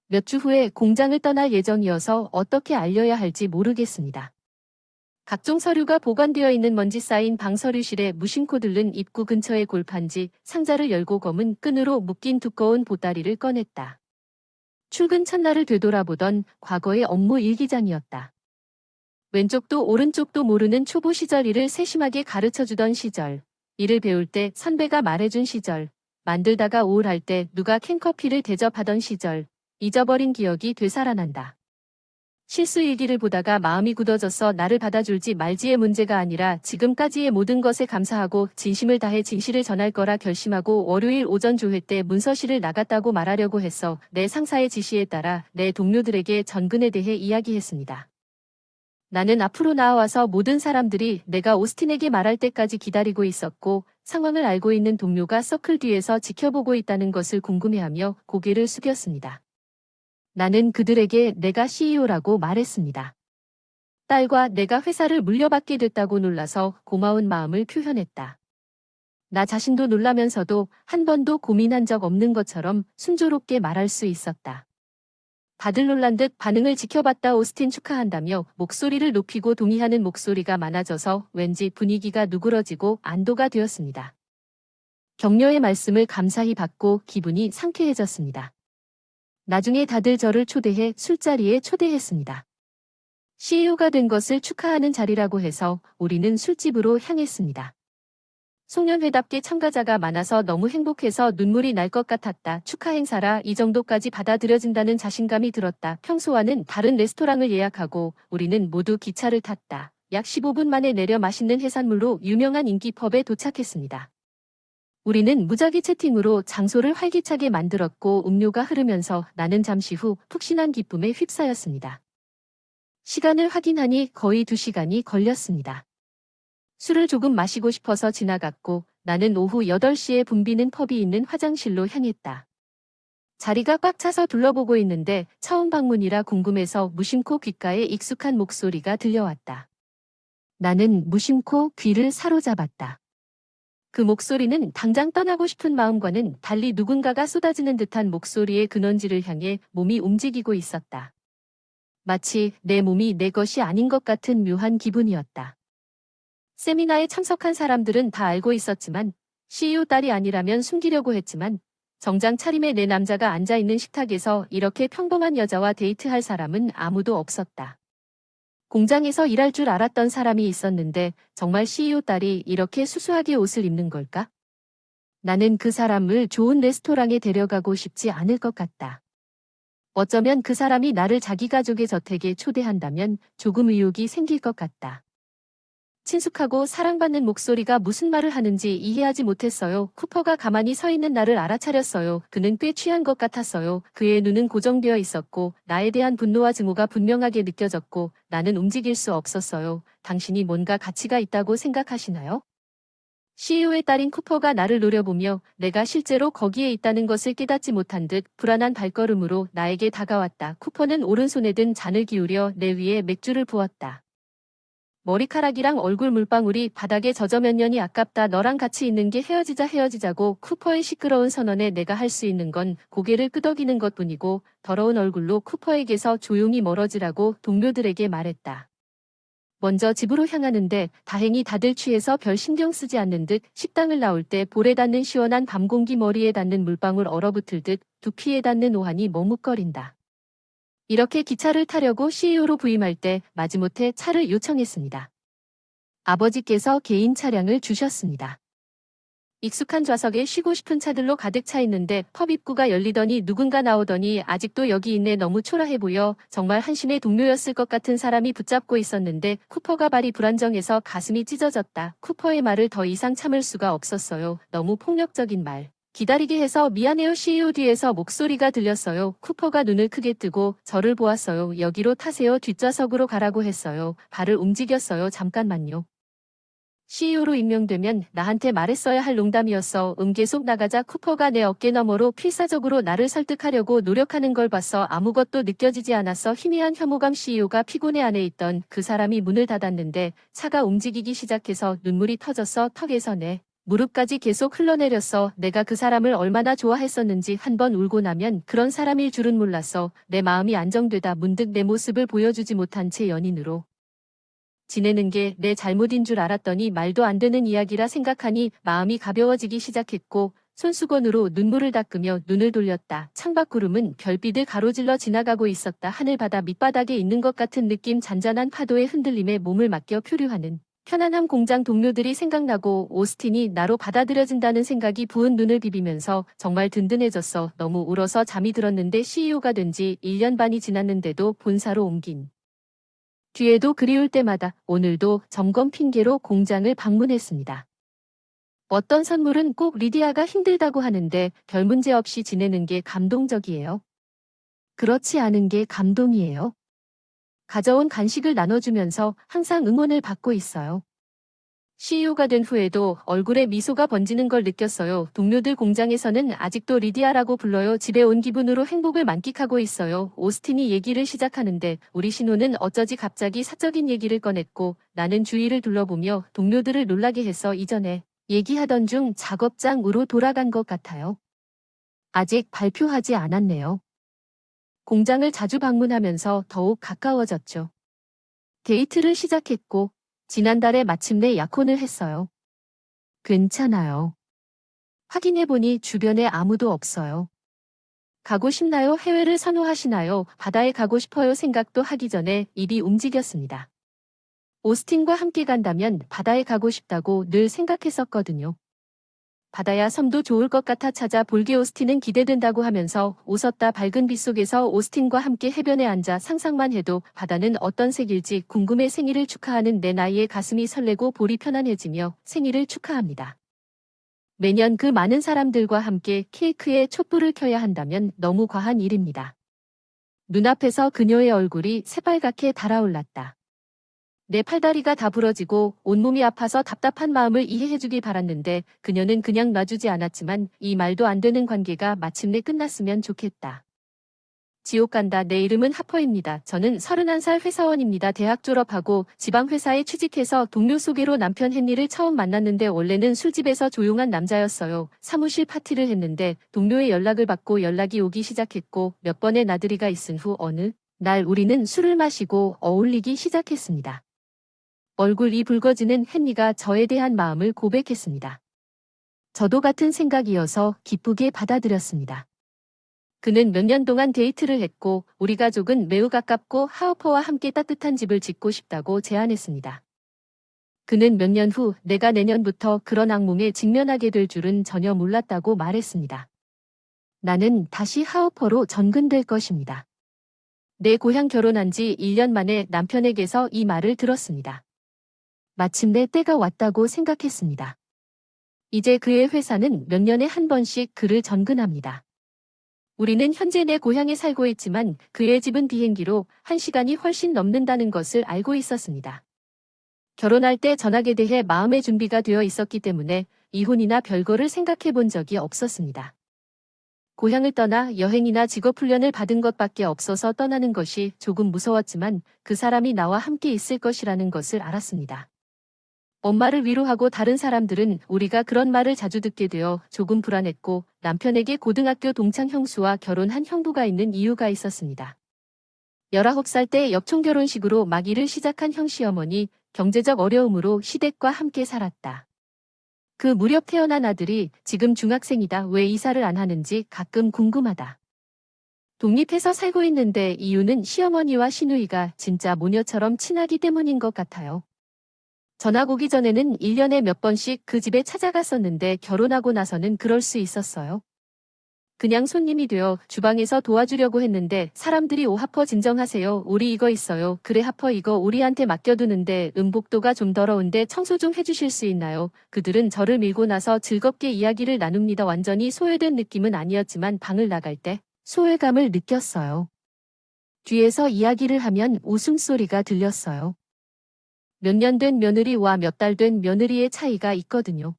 몇 주 후에 공장을 떠날 예정이어서 어떻게 알려야 할지 모르겠습니다. 각종 서류가 보관되어 있는 먼지 쌓인 방서류실에 무심코 들른 입구 근처의 골판지 상자를 열고 검은 끈으로 묶인 두꺼운 보따리를 꺼냈다. 출근 첫날을 되돌아보던 과거의 업무 일기장이었다. 왼쪽도 오른쪽도 모르는 초보 시절 일을 세심하게 가르쳐주던 시절, 일을 배울 때 선배가 말해준 시절, 만들다가 우울할 때 누가 캔커피를 대접하던 시절, 잊어버린 기억이 되살아난다. 실수 일기를 보다가 마음이 굳어져서 나를 받아줄지 말지의 문제가 아니라 지금까지의 모든 것에 감사하고 진심을 다해 진실을 전할 거라 결심하고 월요일 오전 조회 때 문서실을 나갔다고 말하려고 했어 내 상사의 지시에 따라 내 동료들에게 전근에 대해 이야기했습니다. 나는 앞으로 나와서 모든 사람들이 내가 오스틴에게 말할 때까지 기다리고 있었고 상황을 알고 있는 동료가 서클 뒤에서 지켜보고 있다는 것을 궁금해하며 고개를 숙였습니다. 나는 그들에게 내가 CEO라고 말했습니다. 딸과 내가 회사를 물려받게 됐다고 놀라서 고마운 마음을 표현했다. 나 자신도 놀라면서도 한 번도 고민한 적 없는 것처럼 순조롭게 말할 수 있었다. 다들 놀란 듯 반응을 지켜봤다. 오스틴 축하한다며 목소리를 높이고 동의하는 목소리가 많아져서 왠지 분위기가 누그러지고 안도가 되었습니다. 격려의 말씀을 감사히 받고 기분이 상쾌해졌습니다. 나중에 다들 저를 초대해 술자리에 초대했습니다. CEO가 된 것을 축하하는 자리라고 해서 우리는 술집으로 향했습니다. 송년회답게 참가자가 많아서 너무 행복해서 눈물이 날 것 같았다. 축하 행사라 이 정도까지 받아들여진다는 자신감이 들었다. 평소와는 다른 레스토랑을 예약하고 우리는 모두 기차를 탔다. 약 15분 만에 내려 맛있는 해산물로 유명한 인기 펍에 도착했습니다. 우리는 무작위 채팅으로 장소를 활기차게 만들었고 음료가 흐르면서 나는 잠시 후 푹신한 기쁨에 휩싸였습니다. 시간을 확인하니 거의 2시간이 걸렸습니다. 술을 조금 마시고 싶어서 지나갔고 나는 오후 8시에 붐비는 펍이 있는 화장실로 향했다. 자리가 꽉 차서 둘러보고 있는데 처음 방문이라 궁금해서 무심코 귓가에 익숙한 목소리가 들려왔다. 나는 무심코 귀를 사로잡았다. 그 목소리는 당장 떠나고 싶은 마음과는 달리 누군가가 쏟아지는 듯한 목소리의 근원지를 향해 몸이 움직이고 있었다. 마치 내 몸이 내 것이 아닌 것 같은 묘한 기분이었다. 세미나에 참석한 사람들은 다 알고 있었지만 CEO 딸이 아니라면 숨기려고 했지만 정장 차림의 내 남자가 앉아있는 식탁에서 이렇게 평범한 여자와 데이트할 사람은 아무도 없었다. 공장에서 일할 줄 알았던 사람이 있었는데 정말 CEO 딸이 이렇게 수수하게 옷을 입는 걸까? 나는 그 사람을 좋은 레스토랑에 데려가고 싶지 않을 것 같다. 어쩌면 그 사람이 나를 자기 가족의 저택에 초대한다면 조금 의욕이 생길 것 같다. 친숙하고 사랑받는 목소리가 무슨 말을 하는지 이해하지 못했어요. 쿠퍼가 가만히 서 있는 나를 알아차렸어요. 그는 꽤 취한 것 같았어요. 그의 눈은 고정되어 있었고 나에 대한 분노와 증오가 분명하게 느껴졌고 나는 움직일 수 없었어요. 당신이 뭔가 가치가 있다고 생각하시나요? CEO의 딸인 쿠퍼가 나를 노려보며 내가 실제로 거기에 있다는 것을 깨닫지 못한 듯 불안한 발걸음으로 나에게 다가왔다. 쿠퍼는 오른손에 든 잔을 기울여 내 위에 맥주를 부었다. 머리카락이랑 얼굴 물방울이 바닥에 젖어 몇 년이 아깝다. 너랑 같이 있는 게 헤어지자고. 쿠퍼의 시끄러운 선언에 내가 할 수 있는 건 고개를 끄덕이는 것뿐이고 더러운 얼굴로 쿠퍼에게서 조용히 멀어지라고 동료들에게 말했다. 먼저 집으로 향하는데 다행히 다들 취해서 별 신경 쓰지 않는 듯 식당을 나올 때 볼에 닿는 시원한 밤 공기, 머리에 닿는 물방울 얼어붙을 듯 두피에 닿는 오한이 머뭇거린다. 이렇게 기차를 타려고 CEO로 부임할 때 마지못해 차를 요청했습니다. 아버지께서 개인 차량을 주셨습니다. 익숙한 좌석에 쉬고 싶은 차들로 가득 차 있는데 펍 입구가 열리더니 누군가 나오더니 아직도 여기 있네. 너무 초라해 보여. 정말 한심의 동료였을 것 같은 사람이 붙잡고 있었는데 쿠퍼가 발이 불안정해서 가슴이 찢어졌다. 쿠퍼의 말을 더 이상 참을 수가 없었어요. 너무 폭력적인 말. 기다리게 해서 미안해요. CEO 뒤에서 목소리가 들렸어요. 쿠퍼가 눈을 크게 뜨고 저를 보았어요. 여기로 타세요. 뒷좌석으로 가라고 했어요. 발을 움직였어요. 잠깐만요. CEO로 임명되면 나한테 말했어야 할 농담이었어. 계속 나가자. 쿠퍼가 내 어깨 너머로 필사적으로 나를 설득하려고 노력하는 걸 봤어. 아무것도 느껴지지 않았어. 희미한 혐오감. CEO가 피곤해 안에 있던 그 사람이 문을 닫았는데 차가 움직이기 시작해서 눈물이 터졌어. 턱에서 내 무릎까지 계속 흘러내렸어. 내가 그 사람을 얼마나 좋아했었는지 한 번 울고 나면 그런 사람일 줄은 몰랐어. 내 마음이 안정되다 문득 내 모습을 보여주지 못한 채 연인으로 지내는 게 내 잘못인 줄 알았더니 말도 안 되는 이야기라 생각하니 마음이 가벼워지기 시작했고 손수건으로 눈물을 닦으며 눈을 돌렸다. 창밖 구름은 별빛을 가로질러 지나가고 있었다. 하늘바다 밑바닥에 있는 것 같은 느낌. 잔잔한 파도의 흔들림에 몸을 맡겨 표류하는 편안함. 공장 동료들이 생각나고 오스틴이 나로 받아들여진다는 생각이 부은 눈을 비비면서 정말 든든해졌어. 너무 울어서 잠이 들었는데 CEO가 된 지 1년 반이 지났는데도 본사로 옮긴 뒤에도 그리울 때마다 오늘도 점검 핑계로 공장을 방문했습니다. 어떤 선물은 꼭 리디아가 힘들다고 하는데 별 문제 없이 지내는 게 감동적이에요. 그렇지 않은 게 감동이에요. 가져온 간식을 나눠주면서 항상 응원을 받고 있어요. CEO가 된 후에도 얼굴에 미소가 번지는 걸 느꼈어요. 동료들 공장에서는 아직도 리디아라고 불러요. 집에 온 기분으로 행복을 만끽하고 있어요. 오스틴이 얘기를 시작하는데 우리 신호는 어쩌지 갑자기 사적인 얘기를 꺼냈고 나는 주위를 둘러보며 동료들을 놀라게 해서 이전에 얘기하던 중 작업장으로 돌아간 것 같아요. 아직 발표하지 않았네요. 공장을 자주 방문하면서 더욱 가까워졌죠. 데이트를 시작했고 지난달에 마침내 약혼을 했어요. 괜찮아요. 확인해보니 주변에 아무도 없어요. 가고 싶나요? 해외를 선호하시나요? 바다에 가고 싶어요. 생각도 하기 전에 입이 움직였습니다. 오스틴과 함께 간다면 바다에 가고 싶다고 늘 생각했었거든요. 바다야 섬도 좋을 것 같아 찾아볼게. 오스틴은 기대된다고 하면서 웃었다. 밝은 빛 속에서 오스틴과 함께 해변에 앉아 상상만 해도 바다는 어떤 색일지 궁금해. 생일을 축하하는 내 나이에 가슴이 설레고 볼이 편안해지며 생일을 축하합니다. 매년 그 많은 사람들과 함께 케이크에 촛불을 켜야 한다면 너무 과한 일입니다. 눈앞에서 그녀의 얼굴이 새빨갛게 달아올랐다. 내 팔다리가 다 부러지고 온몸이 아파서 답답한 마음을 이해해주길 바랐는데 그녀는 그냥 놔주지 않았지만 이 말도 안 되는 관계가 마침내 끝났으면 좋겠다. 지옥 간다. 내 이름은 하퍼입니다. 저는 31살 회사원입니다. 대학 졸업하고 지방회사에 취직해서 동료 소개로 남편 헨리를 처음 만났는데 원래는 술집에서 조용한 남자였어요. 사무실 파티를 했는데 동료의 연락을 받고 연락이 오기 시작했고 몇 번의 나들이가 있은 후 어느 날 우리는 술을 마시고 어울리기 시작했습니다. 얼굴이 붉어지는 헨리가 저에 대한 마음을 고백했습니다. 저도 같은 생각이어서 기쁘게 받아들였습니다. 그는 몇 년 동안 데이트를 했고 우리 가족은 매우 가깝고 하우퍼와 함께 따뜻한 집을 짓고 싶다고 제안했습니다. 그는 몇 년 후 내가 내년부터 그런 악몽에 직면하게 될 줄은 전혀 몰랐다고 말했습니다. 나는 다시 하우퍼로 전근될 것입니다. 내 고향 결혼한 지 1년 만에 남편에게서 이 말을 들었습니다. 마침내 때가 왔다고 생각했습니다. 이제 그의 회사는 몇 년에 한 번씩 그를 전근합니다. 우리는 현재 내 고향에 살고 있지만 그의 집은 비행기로 1시간이 훨씬 넘는다는 것을 알고 있었습니다. 결혼할 때 전학에 대해 마음의 준비가 되어 있었기 때문에 이혼이나 별거를 생각해 본 적이 없었습니다. 고향을 떠나 여행이나 직업훈련을 받은 것밖에 없어서 떠나는 것이 조금 무서웠지만 그 사람이 나와 함께 있을 것이라는 것을 알았습니다. 엄마를 위로하고 다른 사람들은 우리가 그런 말을 자주 듣게 되어 조금 불안했고 남편에게 고등학교 동창 형수와 결혼한 형부가 있는 이유가 있었습니다. 19살 때 엽총 결혼식으로 막 일을 시작한 형시어머니 경제적 어려움으로 시댁과 함께 살았다. 그 무렵 태어난 아들이 지금 중학생이다. 왜 이사를 안 하는지 가끔 궁금하다. 독립해서 살고 있는데 이유는 시어머니와 시누이가 진짜 모녀처럼 친하기 때문인 것 같아요. 전학 오기 전에는 1년에 몇 번씩 그 집에 찾아갔었는데 결혼하고 나서는 그럴 수 있었어요. 그냥 손님이 되어 주방에서 도와주려고 했는데 사람들이 오 하퍼 진정하세요. 우리 이거 있어요. 그래 하퍼 이거 우리한테 맡겨두는데 음복도가 좀 더러운데 청소 좀 해주실 수 있나요? 그들은 저를 밀고 나서 즐겁게 이야기를 나눕니다. 완전히 소외된 느낌은 아니었지만 방을 나갈 때 소외감을 느꼈어요. 뒤에서 이야기를 하면 웃음소리가 들렸어요. 몇 년 된 며느리와 몇 달 된 며느리의 차이가 있거든요.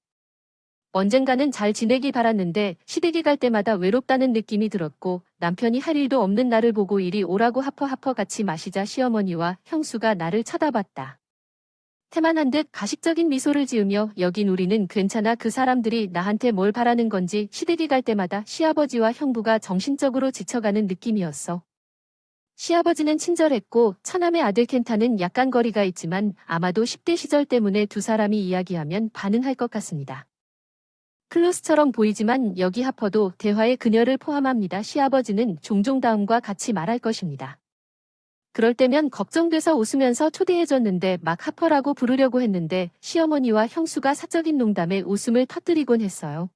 언젠가는 잘 지내길 바랐는데 시댁에 갈 때마다 외롭다는 느낌이 들었고 남편이 할 일도 없는 나를 보고 이리 오라고 하퍼 같이 마시자 시어머니와 형수가 나를 쳐다봤다. 태만한 듯 가식적인 미소를 지으며 여긴 우리는 괜찮아. 그 사람들이 나한테 뭘 바라는 건지 시댁에 갈 때마다 시아버지와 형부가 정신적으로 지쳐가는 느낌이었어. 시아버지는 친절했고 처남의 아들 켄타는 약간 거리가 있지만 아마도 10대 시절 때문에 두 사람이 이야기하면 반응할 것 같습니다. 클로스처럼 보이지만 여기 하퍼도 대화의 그녀를 포함합니다. 시아버지는 종종 다음과 같이 말할 것입니다. 그럴 때면 걱정돼서 웃으면서 초대해줬는데 막 하퍼라고 부르려고 했는데 시어머니와 형수가 사적인 농담에 웃음을 터뜨리곤 했어요.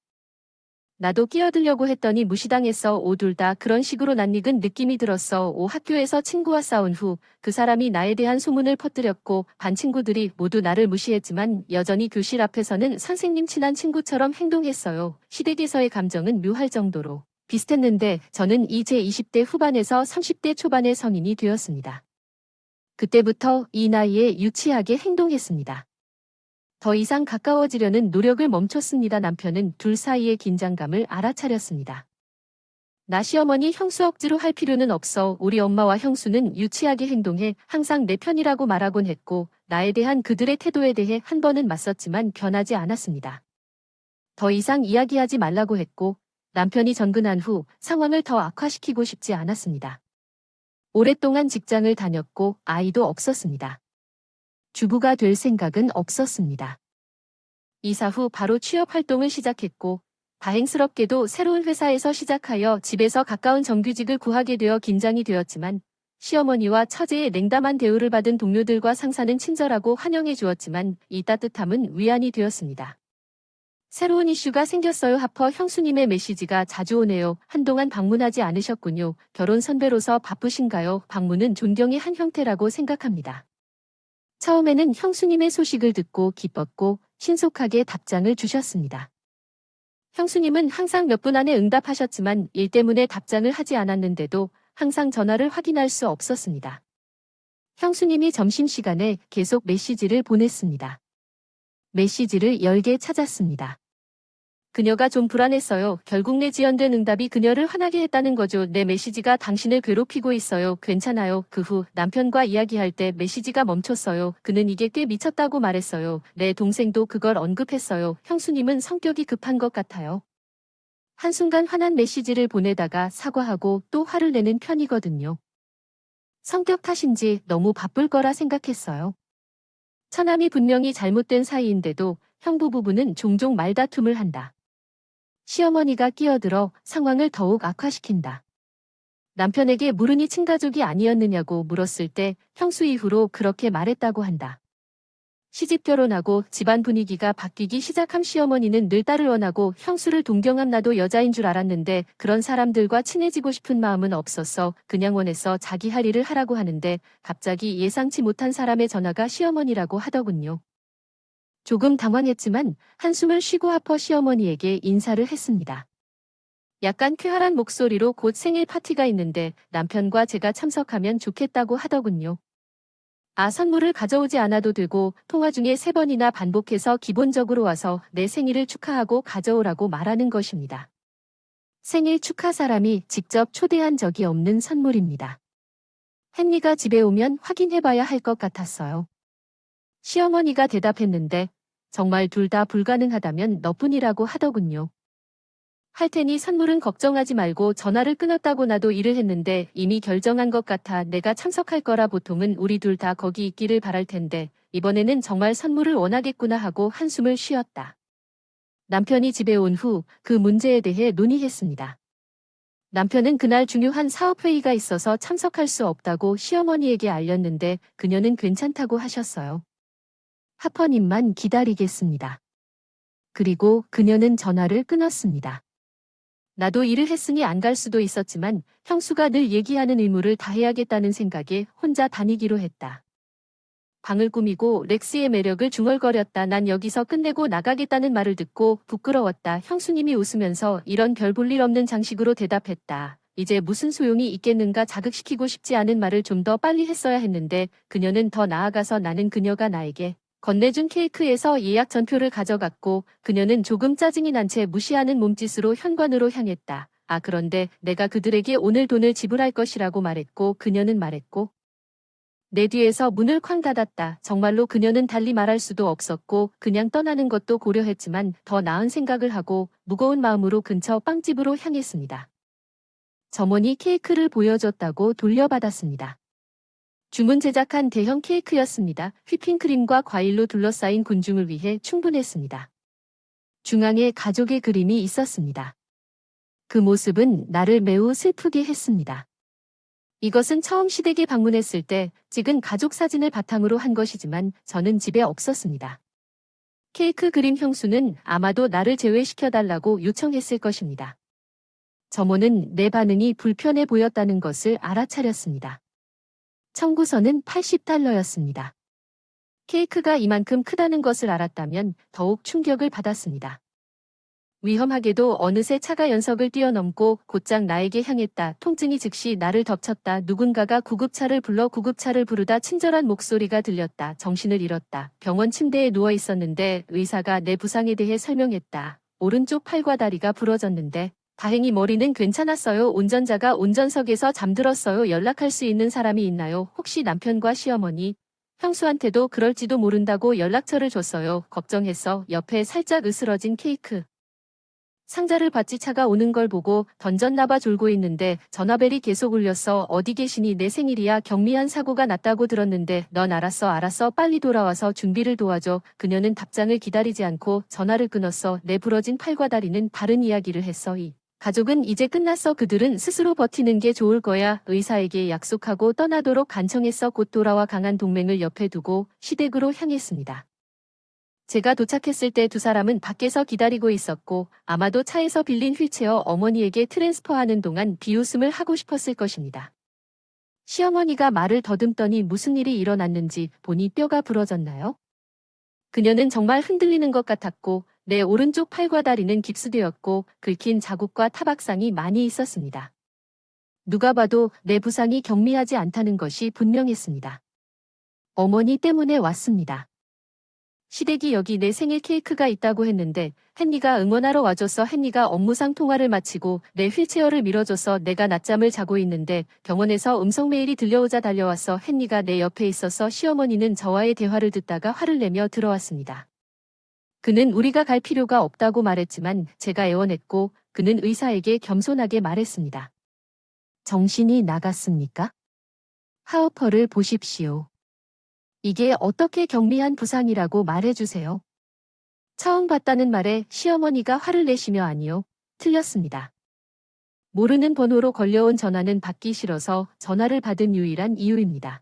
나도 끼어들려고 했더니 무시당했어. 오 둘 다 그런 식으로 낯익은 느낌이 들었어. 오 학교에서 친구와 싸운 후 그 사람이 나에 대한 소문을 퍼뜨렸고 반 친구들이 모두 나를 무시했지만 여전히 교실 앞에서는 선생님 친한 친구처럼 행동했어요. 시댁에서의 감정은 묘할 정도로 비슷했는데 저는 이제 20대 후반에서 30대 초반의 성인이 되었습니다. 그때부터 이 나이에 유치하게 행동했습니다. 더 이상 가까워지려는 노력을 멈췄습니다. 남편은 둘 사이의 긴장감을 알아차렸습니다. 나 시어머니 형수 억지로 할 필요는 없어. 우리 엄마와 형수는 유치하게 행동해 항상 내 편이라고 말하곤 했고 나에 대한 그들의 태도에 대해 한 번은 맞섰지만 변하지 않았습니다. 더 이상 이야기하지 말라고 했고 남편이 전근한 후 상황을 더 악화시키고 싶지 않았습니다. 오랫동안 직장을 다녔고 아이도 없었습니다. 주부가 될 생각은 없었습니다. 이사 후 바로 취업 활동을 시작했고 다행스럽게도 새로운 회사에서 시작하여 집에서 가까운 정규직을 구하게 되어 긴장이 되었지만 시어머니와 처제의 냉담한 대우를 받은 동료들과 상사는 친절하고 환영해 주었지만 이 따뜻함은 위안이 되었습니다. 새로운 이슈가 생겼어요. 하퍼 형수님의 메시지가 자주 오네요. 한동안 방문하지 않으셨군요. 결혼 선배로서 바쁘신가요? 방문은 존경의 한 형태라고 생각합니다. 처음에는 형수님의 소식을 듣고 기뻤고 신속하게 답장을 주셨습니다. 형수님은 항상 몇 분 안에 응답하셨지만 일 때문에 답장을 하지 않았는데도 항상 전화를 확인할 수 없었습니다. 형수님이 점심시간에 계속 메시지를 보냈습니다. 메시지를 열개 찾았습니다. 그녀가 좀 불안했어요. 결국 내 지연된 응답이 그녀를 화나게 했다는 거죠. 내 메시지가 당신을 괴롭히고 있어요. 괜찮아요. 그 후 남편과 이야기할 때 메시지가 멈췄어요. 그는 이게 꽤 미쳤다고 말했어요. 내 동생도 그걸 언급했어요. 형수님은 성격이 급한 것 같아요. 한순간 화난 메시지를 보내다가 사과하고 또 화를 내는 편이거든요. 성격 탓인지 너무 바쁠 거라 생각했어요. 처남이 분명히 잘못된 사이인데도 형부 부부는 종종 말다툼을 한다. 시어머니가 끼어들어 상황을 더욱 악화시킨다. 남편에게 물으니 친가족이 아니었느냐고 물었을 때 형수 이후로 그렇게 말했다고 한다. 시집 결혼하고 집안 분위기가 바뀌기 시작한 시어머니는 늘 딸을 원하고 형수를 동경한 나도 여자인 줄 알았는데 그런 사람들과 친해지고 싶은 마음은 없었어. 그냥 원해서 자기 할 일을 하라고 하는데 갑자기 예상치 못한 사람의 전화가 시어머니라고 하더군요. 조금 당황했지만 한숨을 쉬고 하퍼 시어머니에게 인사를 했습니다. 약간 쾌활한 목소리로 곧 생일 파티가 있는데 남편과 제가 참석하면 좋겠다고 하더군요. 선물을 가져오지 않아도 되고 통화 중에 3번이나 반복해서 기본적으로 와서 내 생일을 축하하고 가져오라고 말하는 것입니다. 생일 축하 사람이 직접 초대한 적이 없는 선물입니다. 헨리가 집에 오면 확인해봐야 할 것 같았어요. 시어머니가 대답했는데 정말 둘 다 불가능하다면 너뿐이라고 하더군요. 할 테니 선물은 걱정하지 말고 전화를 끊었다고 나도 일을 했는데 이미 결정한 것 같아 내가 참석할 거라 보통은 우리 둘 다 거기 있기를 바랄 텐데 이번에는 정말 선물을 원하겠구나 하고 한숨을 쉬었다. 남편이 집에 온 후 그 문제에 대해 논의했습니다. 남편은 그날 중요한 사업회의가 있어서 참석할 수 없다고 시어머니에게 알렸는데 그녀는 괜찮다고 하셨어요. 하퍼님만 기다리겠습니다. 그리고 그녀는 전화를 끊었습니다. 나도 일을 했으니 안 갈 수도 있었지만 형수가 늘 얘기하는 의무를 다해야겠다는 생각에 혼자 다니기로 했다. 방을 꾸미고 렉스의 매력을 중얼거렸다. 난 여기서 끝내고 나가겠다는 말을 듣고 부끄러웠다. 형수님이 웃으면서 이런 별 볼 일 없는 장식으로 대답했다. 이제 무슨 소용이 있겠는가. 자극시키고 싶지 않은 말을 좀 더 빨리 했어야 했는데 그녀는 더 나아가서 나는 그녀가 나에게 건네준 케이크에서 예약 전표를 가져갔고 그녀는 조금 짜증이 난 채 무시하는 몸짓으로 현관으로 향했다. 그런데 내가 그들에게 오늘 돈을 지불할 것이라고 말했고 그녀는 말했고 내 뒤에서 문을 쾅 닫았다. 정말로 그녀는 달리 말할 수도 없었고 그냥 떠나는 것도 고려했지만 더 나은 생각을 하고 무거운 마음으로 근처 빵집으로 향했습니다. 점원이 케이크를 보여줬다고 돌려받았습니다. 주문 제작한 대형 케이크였습니다. 휘핑크림과 과일로 둘러싸인 군중을 위해 충분했습니다. 중앙에 가족의 그림이 있었습니다. 그 모습은 나를 매우 슬프게 했습니다. 이것은 처음 시댁에 방문했을 때 찍은 가족 사진을 바탕으로 한 것이지만 저는 집에 없었습니다. 케이크 그림 형수는 아마도 나를 제외시켜달라고 요청했을 것입니다. 점원은 내 반응이 불편해 보였다는 것을 알아차렸습니다. 청구서는 $80였습니다. 케이크가 이만큼 크다는 것을 알았다면 더욱 충격을 받았습니다. 위험하게도 어느새 차가 연석을 뛰어넘고 곧장 나에게 향했다. 통증이 즉시 나를 덮쳤다. 누군가가 구급차를 불러 구급차를 부르다 친절한 목소리가 들렸다. 정신을 잃었다. 병원 침대에 누워 있었는데 의사가 내 부상에 대해 설명했다. 오른쪽 팔과 다리가 부러졌는데 다행히 머리는 괜찮았어요. 운전자가 운전석에서 잠들었어요. 연락할 수 있는 사람이 있나요? 혹시 남편과 시어머니, 형수한테도 그럴지도 모른다고 연락처를 줬어요. 걱정했어. 옆에 살짝 으스러진 케이크 상자를 받지 차가 오는 걸 보고 던졌나봐. 졸고 있는데 전화벨이 계속 울렸어. 어디 계시니? 내 생일이야. 경미한 사고가 났다고 들었는데 넌 알았어. 빨리 돌아와서 준비를 도와줘. 그녀는 답장을 기다리지 않고 전화를 끊었어. 내 부러진 팔과 다리는 다른 이야기를 했어. 이 가족은 이제 끝났어. 그들은 스스로 버티는 게 좋을 거야. 의사에게 약속하고 떠나도록 간청했어. 곧 돌아와 강한 동맹을 옆에 두고 시댁으로 향했습니다. 제가 도착했을 때 두 사람은 밖에서 기다리고 있었고 아마도 차에서 빌린 휠체어 어머니에게 트랜스퍼하는 동안 비웃음을 하고 싶었을 것입니다. 시어머니가 말을 더듬더니 무슨 일이 일어났는지 보니 뼈가 부러졌나요? 그녀는 정말 흔들리는 것 같았고 내 오른쪽 팔과 다리는 깁스되었고 긁힌 자국과 타박상이 많이 있었습니다. 누가 봐도 내 부상이 경미하지 않다는 것이 분명했습니다. 어머니 때문에 왔습니다. 시댁이 여기 내 생일 케이크가 있다고 했는데 헨리가 응원하러 와줘서 헨리가 업무상 통화를 마치고 내 휠체어를 밀어줘서 내가 낮잠을 자고 있는데 병원에서 음성 메일이 들려오자 달려와서 헨리가 내 옆에 있어서 시어머니는 저와의 대화를 듣다가 화를 내며 들어왔습니다. 그는 우리가 갈 필요가 없다고 말했지만 제가 애원했고 그는 의사에게 겸손하게 말했습니다. 정신이 나갔습니까? 하우퍼를 보십시오. 이게 어떻게 경미한 부상이라고 말해주세요. 처음 봤다는 말에 시어머니가 화를 내시며 아니요, 틀렸습니다. 모르는 번호로 걸려온 전화는 받기 싫어서 전화를 받은 유일한 이유입니다.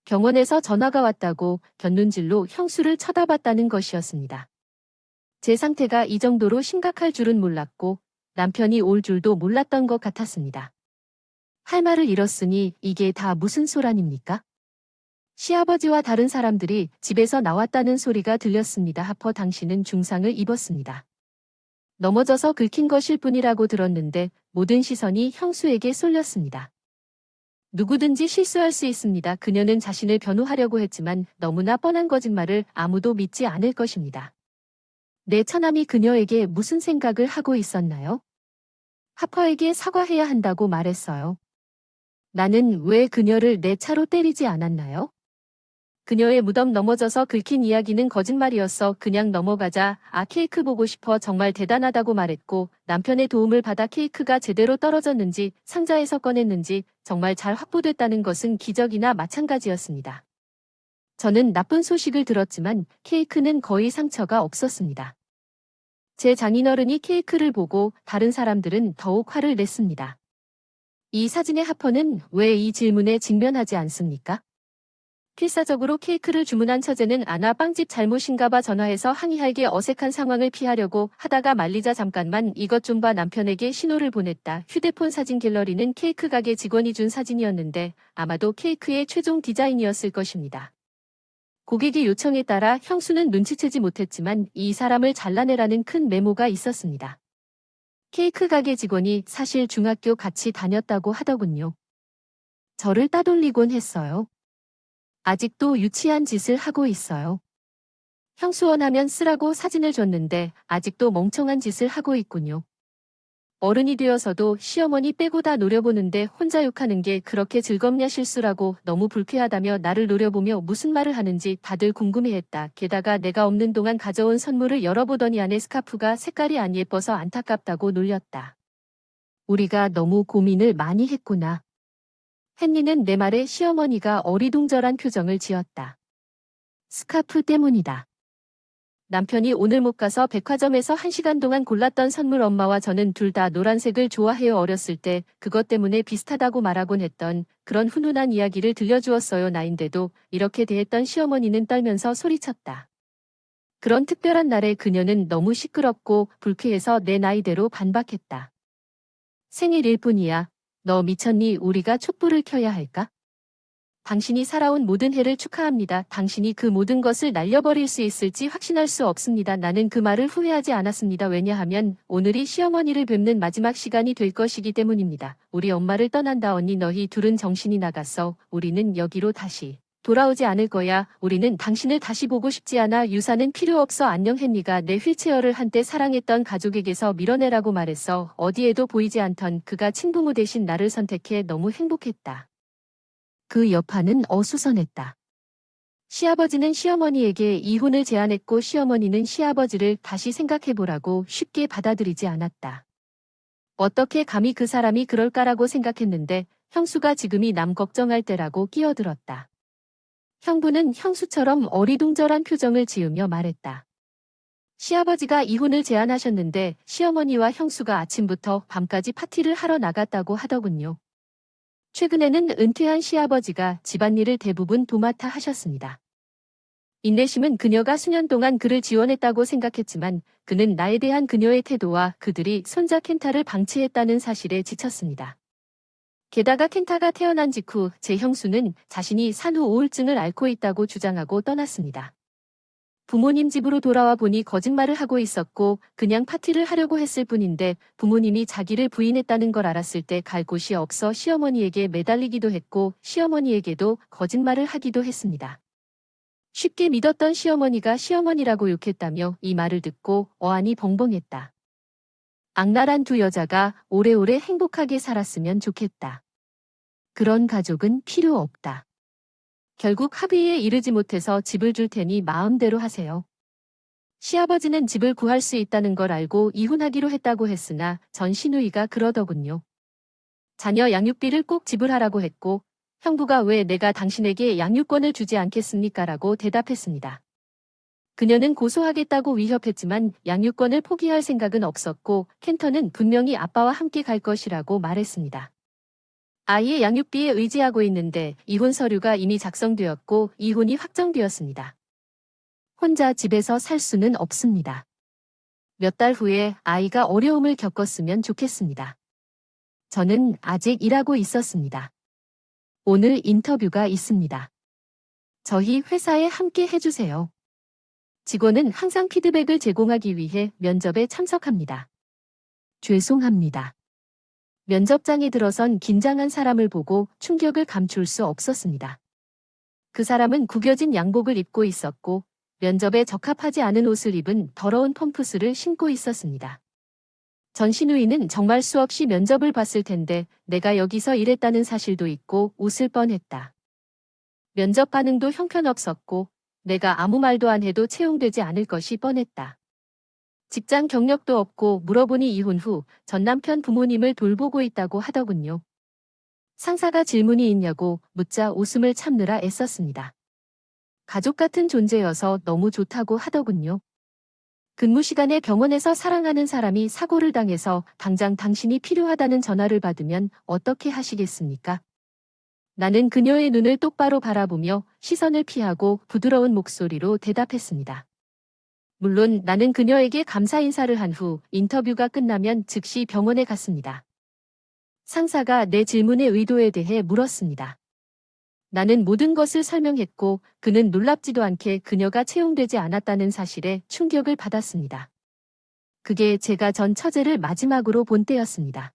병원에서 전화가 왔다고 곁눈질로 형수를 쳐다봤다는 것이었습니다. 제 상태가 이 정도로 심각할 줄은 몰랐고 남편이 올 줄도 몰랐던 것 같았습니다. 할 말을 잃었으니 이게 다 무슨 소란입니까? 시아버지와 다른 사람들이 집에서 나왔다는 소리가 들렸습니다. 하퍼 당신은 중상을 입었습니다. 넘어져서 긁힌 것일 뿐이라고 들었는데 모든 시선이 형수에게 쏠렸습니다. 누구든지 실수할 수 있습니다. 그녀는 자신을 변호하려고 했지만 너무나 뻔한 거짓말을 아무도 믿지 않을 것입니다. 내 처남이 그녀에게 무슨 생각을 하고 있었나요? 하퍼에게 사과해야 한다고 말했어요. 나는 왜 그녀를 내 차로 때리지 않았나요? 그녀의 무덤 넘어져서 긁힌 이야기는 거짓말이었어. 그냥 넘어가자. 아, 케이크 보고 싶어. 정말 대단하다고 말했고 남편의 도움을 받아 케이크가 제대로 떨어졌는지 상자에서 꺼냈는지 정말 잘 확보됐다는 것은 기적이나 마찬가지였습니다. 저는 나쁜 소식을 들었지만 케이크는 거의 상처가 없었습니다. 제 장인어른이 케이크를 보고 다른 사람들은 더욱 화를 냈습니다. 이 사진의 하퍼는 왜 이 질문에 직면하지 않습니까? 필사적으로 케이크를 주문한 처제는 아나 빵집 잘못인가 봐 전화해서 항의할게 어색한 상황을 피하려고 하다가 말리자 잠깐만 이것 좀 봐 남편에게 신호를 보냈다. 휴대폰 사진 갤러리는 케이크 가게 직원이 준 사진이었는데 아마도 케이크의 최종 디자인이었을 것입니다. 고객의 요청에 따라 형수는 눈치채지 못했지만 이 사람을 잘라내라는 큰 메모가 있었습니다. 케이크 가게 직원이 사실 중학교 같이 다녔다고 하더군요. 저를 따돌리곤 했어요. 아직도 유치한 짓을 하고 있어요. 형수원하면 쓰라고 사진을 줬는데 아직도 멍청한 짓을 하고 있군요. 어른이 되어서도 시어머니 빼고 다 노려보는데 혼자 욕하는 게 그렇게 즐겁냐 실수라고 너무 불쾌하다며 나를 노려보며 무슨 말을 하는지 다들 궁금해했다. 게다가 내가 없는 동안 가져온 선물을 열어보더니 안에 스카프가 색깔이 안 예뻐서 안타깝다고 놀렸다. 우리가 너무 고민을 많이 했구나. 헨리는 내 말에 시어머니가 어리둥절한 표정을 지었다. 스카프 때문이다. 남편이 오늘 못 가서 백화점에서 1시간 동안 골랐던 선물 엄마와 저는 둘 다 노란색을 좋아해요. 어렸을 때 그것 때문에 비슷하다고 말하곤 했던 그런 훈훈한 이야기를 들려주었어요. 나인데도 이렇게 대했던 시어머니는 떨면서 소리쳤다. 그런 특별한 날에 그녀는 너무 시끄럽고 불쾌해서 내 나이대로 반박했다. 생일일 뿐이야. 너 미쳤니? 우리가 촛불을 켜야 할까? 당신이 살아온 모든 해를 축하합니다. 당신이 그 모든 것을 날려버릴 수 있을지 확신할 수 없습니다. 나는 그 말을 후회하지 않았습니다. 왜냐하면 오늘이 시어머니를 뵙는 마지막 시간이 될 것이기 때문입니다. 우리 엄마를 떠난다. 언니 너희 둘은 정신이 나갔어. 우리는 여기로 다시 돌아오지 않을 거야. 우리는 당신을 다시 보고 싶지 않아. 유산은 필요 없어. 안녕. 헨리가 내 휠체어를 한때 사랑했던 가족에게서 밀어내라고 말했어. 어디에도 보이지 않던 그가 친부모 대신 나를 선택해 너무 행복했다. 그 여파는 어수선했다. 시아버지는 시어머니에게 이혼을 제안했고 시어머니는 시아버지를 다시 생각해보라고 쉽게 받아들이지 않았다. 어떻게 감히 그 사람이 그럴까라고 생각했는데 형수가 지금이 남 걱정할 때라고 끼어들었다. 형부는 형수처럼 어리둥절한 표정을 지으며 말했다. 시아버지가 이혼을 제안하셨는데 시어머니와 형수가 아침부터 밤까지 파티를 하러 나갔다고 하더군요. 최근에는 은퇴한 시아버지가 집안일을 대부분 도맡아 하셨습니다. 인내심은 그녀가 수년 동안 그를 지원했다고 생각했지만 그는 나에 대한 그녀의 태도와 그들이 손자 켄타를 방치했다는 사실에 지쳤습니다. 게다가 켄타가 태어난 직후 제 형수는 자신이 산후 우울증을 앓고 있다고 주장하고 떠났습니다. 부모님 집으로 돌아와 보니 거짓말을 하고 있었고 그냥 파티를 하려고 했을 뿐인데 부모님이 자기를 부인했다는 걸 알았을 때 갈 곳이 없어 시어머니에게 매달리기도 했고 시어머니에게도 거짓말을 하기도 했습니다. 쉽게 믿었던 시어머니가 시어머니라고 욕했다며 이 말을 듣고 어안이 벙벙했다. 악랄한 두 여자가 오래오래 행복하게 살았으면 좋겠다. 그런 가족은 필요 없다. 결국 합의에 이르지 못해서 집을 줄 테니 마음대로 하세요. 시아버지는 집을 구할 수 있다는 걸 알고 이혼하기로 했다고 했으나 전 시누이가 그러더군요. 자녀 양육비를 꼭 지불하라고 했고 형부가 왜 내가 당신에게 양육권을 주지 않겠습니까? 라고 대답했습니다. 그녀는 고소하겠다고 위협했지만 양육권을 포기할 생각은 없었고 켄터는 분명히 아빠와 함께 갈 것이라고 말했습니다. 아이의 양육비에 의지하고 있는데 이혼 서류가 이미 작성되었고 이혼이 확정되었습니다. 혼자 집에서 살 수는 없습니다. 몇 달 후에 아이가 어려움을 겪었으면 좋겠습니다. 저는 아직 일하고 있었습니다. 오늘 인터뷰가 있습니다. 저희 회사에 함께 해주세요. 직원은 항상 피드백을 제공하기 위해 면접에 참석합니다. 죄송합니다. 면접장에 들어선 긴장한 사람을 보고 충격을 감출 수 없었습니다. 그 사람은 구겨진 양복을 입고 있었고 면접에 적합하지 않은 옷을 입은 더러운 펌프스를 신고 있었습니다. 전 시누이는 정말 수없이 면접을 봤을 텐데 내가 여기서 일했다는 사실도 있고 웃을 뻔했다. 면접 반응도 형편없었고 내가 아무 말도 안 해도 채용되지 않을 것이 뻔했다. 직장 경력도 없고 물어보니 이혼 후 전 남편 부모님을 돌보고 있다고 하더군요. 상사가 질문이 있냐고 묻자 웃음을 참느라 애썼습니다. 가족 같은 존재여서 너무 좋다고 하더군요. 근무 시간에 병원에서 사랑하는 사람이 사고를 당해서 당장 당신이 필요하다는 전화를 받으면 어떻게 하시겠습니까? 나는 그녀의 눈을 똑바로 바라보며 시선을 피하고 부드러운 목소리로 대답했습니다. 물론 나는 그녀에게 감사 인사를 한 후 인터뷰가 끝나면 즉시 병원에 갔습니다. 상사가 내 질문의 의도에 대해 물었습니다. 나는 모든 것을 설명했고 그는 놀랍지도 않게 그녀가 채용되지 않았다는 사실에 충격을 받았습니다. 그게 제가 전 처제를 마지막으로 본 때였습니다.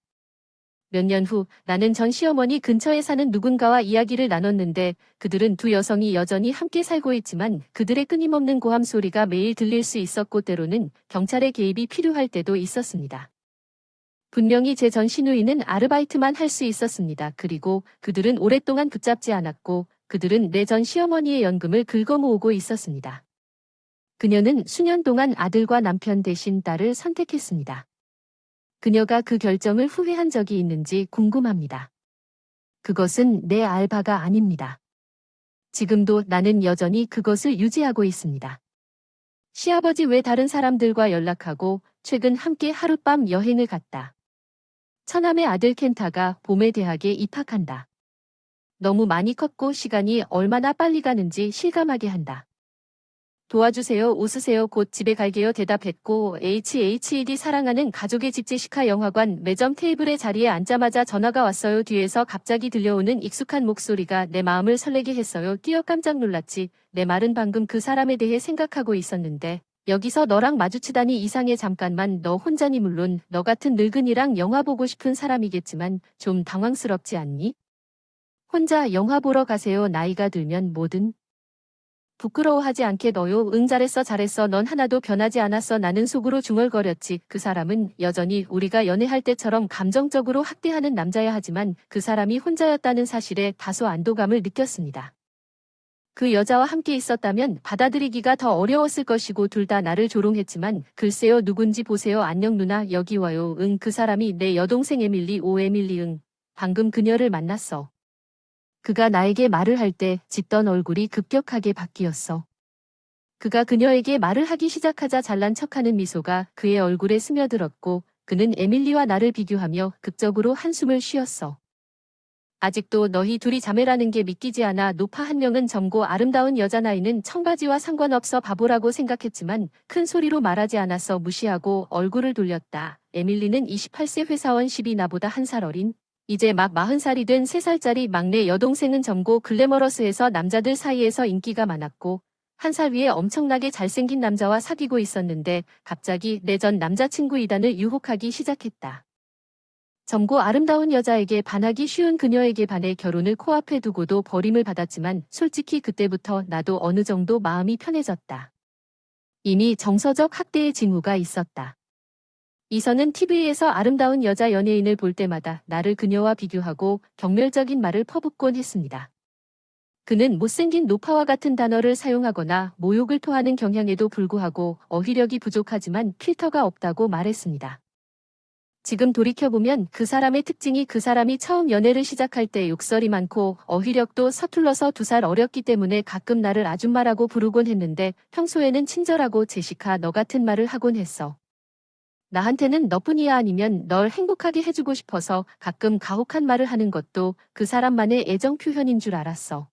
몇 년 후 나는 전 시어머니 근처에 사는 누군가와 이야기를 나눴는데 그들은 두 여성이 여전히 함께 살고 있지만 그들의 끊임없는 고함 소리가 매일 들릴 수 있었고 때로는 경찰의 개입이 필요할 때도 있었습니다. 분명히 제 전 시누이는 아르바이트만 할 수 있었습니다. 그리고 그들은 오랫동안 붙잡지 않았고 그들은 내 전 시어머니의 연금을 긁어모으고 있었습니다. 그녀는 수년 동안 아들과 남편 대신 딸을 선택했습니다. 그녀가 그 결정을 후회한 적이 있는지 궁금합니다. 그것은 내 알바가 아닙니다. 지금도 나는 여전히 그것을 유지하고 있습니다. 시아버지 외 다른 사람들과 연락하고 최근 함께 하룻밤 여행을 갔다. 처남의 아들 켄타가 봄에 대학에 입학한다. 너무 많이 컸고 시간이 얼마나 빨리 가는지 실감하게 한다. 도와주세요. 웃으세요. 곧 집에 갈게요. 대답했고 HHED 사랑하는 가족의 집 제시카 영화관 매점 테이블의 자리에 앉자마자 전화가 왔어요. 뒤에서 갑자기 들려오는 익숙한 목소리가 내 마음을 설레게 했어요. 뛰어 깜짝 놀랐지. 내 말은 방금 그 사람에 대해 생각하고 있었는데 여기서 너랑 마주치다니 이상해. 잠깐만. 너 혼자니? 물론 너 같은 늙은이랑 영화 보고 싶은 사람이겠지만 좀 당황스럽지 않니? 혼자 영화 보러 가세요. 나이가 들면 뭐든 부끄러워하지 않게 너요. 응, 잘했어 잘했어. 넌 하나도 변하지 않았어. 나는 속으로 중얼거렸지. 그 사람은 여전히 우리가 연애할 때처럼 감정적으로 학대하는 남자야. 하지만 그 사람이 혼자였다는 사실에 다소 안도감을 느꼈습니다. 그 여자와 함께 있었다면 받아들이기가 더 어려웠을 것이고 둘 다 나를 조롱했지만 글쎄요. 누군지 보세요. 안녕 누나. 여기 와요. 응, 그 사람이 내 여동생 에밀리. 오, 에밀리. 응, 방금 그녀를 만났어. 그가 나에게 말을 할 때 짓던 얼굴이 급격하게 바뀌었어. 그가 그녀에게 말을 하기 시작하자 잘난 척하는 미소가 그의 얼굴에 스며들었고 그는 에밀리와 나를 비교하며 극적으로 한숨을 쉬었어. 아직도 너희 둘이 자매라는 게 믿기지 않아. 노파 한 명은 젊고 아름다운 여자, 나이는 청바지와 상관없어. 바보라고 생각했지만 큰 소리로 말하지 않았어. 무시하고 얼굴을 돌렸다. 에밀리는 28세 회사원 10이 나보다 한 살 어린 이제 막 40살이 된 3살짜리 막내 여동생은 젊고 글래머러스해서 남자들 사이에서 인기가 많았고 한 살 위에 엄청나게 잘생긴 남자와 사귀고 있었는데 갑자기 내 전 남자친구 이단을 유혹하기 시작했다. 젊고 아름다운 여자에게 반하기 쉬운 그녀에게 반해 결혼을 코앞에 두고도 버림을 받았지만 솔직히 그때부터 나도 어느 정도 마음이 편해졌다. 이미 정서적 학대의 징후가 있었다. 이선은 TV에서 아름다운 여자 연예인을 볼 때마다 나를 그녀와 비교하고 경멸적인 말을 퍼붓곤 했습니다. 그는 못생긴 노파와 같은 단어를 사용하거나 모욕을 토하는 경향에도 불구하고 어휘력이 부족하지만 필터가 없다고 말했습니다. 지금 돌이켜보면 그 사람의 특징이 그 사람이 처음 연애를 시작할 때 욕설이 많고 어휘력도 서툴러서 2살 어렸기 때문에 가끔 나를 아줌마라고 부르곤 했는데 평소에는 친절하고 제시카 너 같은 말을 하곤 했어. 나한테는 너뿐이야 아니면 널 행복하게 해주고 싶어서 가끔 가혹한 말을 하는 것도 그 사람만의 애정 표현인 줄 알았어.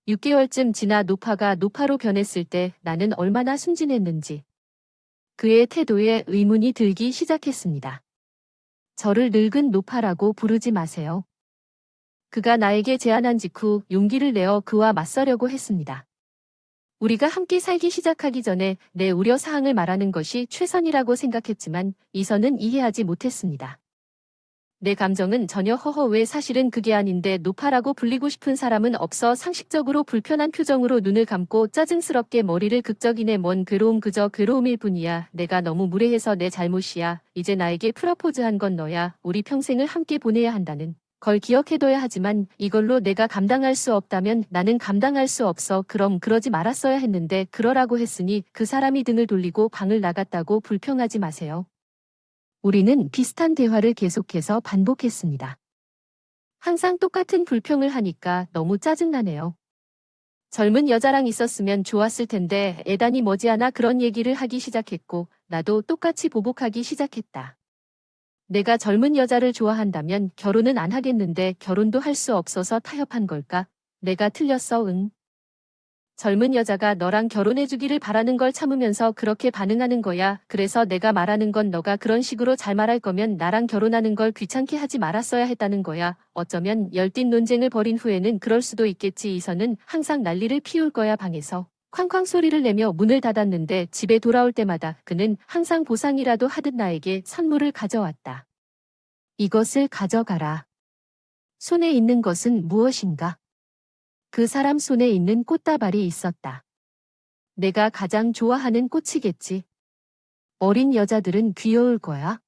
6개월쯤 지나 노파가 노파로 변했을 때 나는 얼마나 순진했는지. 그의 태도에 의문이 들기 시작했습니다. 저를 늙은 노파라고 부르지 마세요. 그가 나에게 제안한 직후 용기를 내어 그와 맞서려고 했습니다. 우리가 함께 살기 시작하기 전에 내 우려 사항을 말하는 것이 최선이라고 생각했지만 이선은 이해하지 못했습니다. 내 감정은 전혀 허허 왜 사실은 그게 아닌데 노파라고 불리고 싶은 사람은 없어 상식적으로 불편한 표정으로 눈을 감고 짜증스럽게 머리를 극적이네 뭔 괴로움 그저 괴로움일 뿐이야. 내가 너무 무례해서 내 잘못이야. 이제 나에게 프러포즈한 건 너야. 우리 평생을 함께 보내야 한다는 걸 기억해둬야 하지만 이걸로 내가 감당할 수 없다면 나는 감당할 수 없어. 그럼 그러지 말았어야 했는데 그러라고 했으니 그 사람이 등을 돌리고 방을 나갔다고 불평하지 마세요. 우리는 비슷한 대화를 계속해서 반복했습니다. 항상 똑같은 불평을 하니까 너무 짜증나네요. 젊은 여자랑 있었으면 좋았을 텐데 애단이 머지않아 그런 얘기를 하기 시작했고 나도 똑같이 보복하기 시작했다. 내가 젊은 여자를 좋아한다면 결혼은 안 하겠는데 결혼도 할 수 없어서 타협한 걸까? 내가 틀렸어 응. 젊은 여자가 너랑 결혼해주기를 바라는 걸 참으면서 그렇게 반응하는 거야. 그래서 내가 말하는 건 너가 그런 식으로 잘 말할 거면 나랑 결혼하는 걸 귀찮게 하지 말았어야 했다는 거야. 어쩌면 열띤 논쟁을 벌인 후에는 그럴 수도 있겠지. 이선은 항상 난리를 피울 거야 방에서. 쾅쾅 소리를 내며 문을 닫았는데 집에 돌아올 때마다 그는 항상 보상이라도 하듯 나에게 선물을 가져왔다. 이것을 가져가라. 손에 있는 것은 무엇인가? 그 사람 손에 있는 꽃다발이 있었다. 내가 가장 좋아하는 꽃이겠지. 어린 여자들은 귀여울 거야.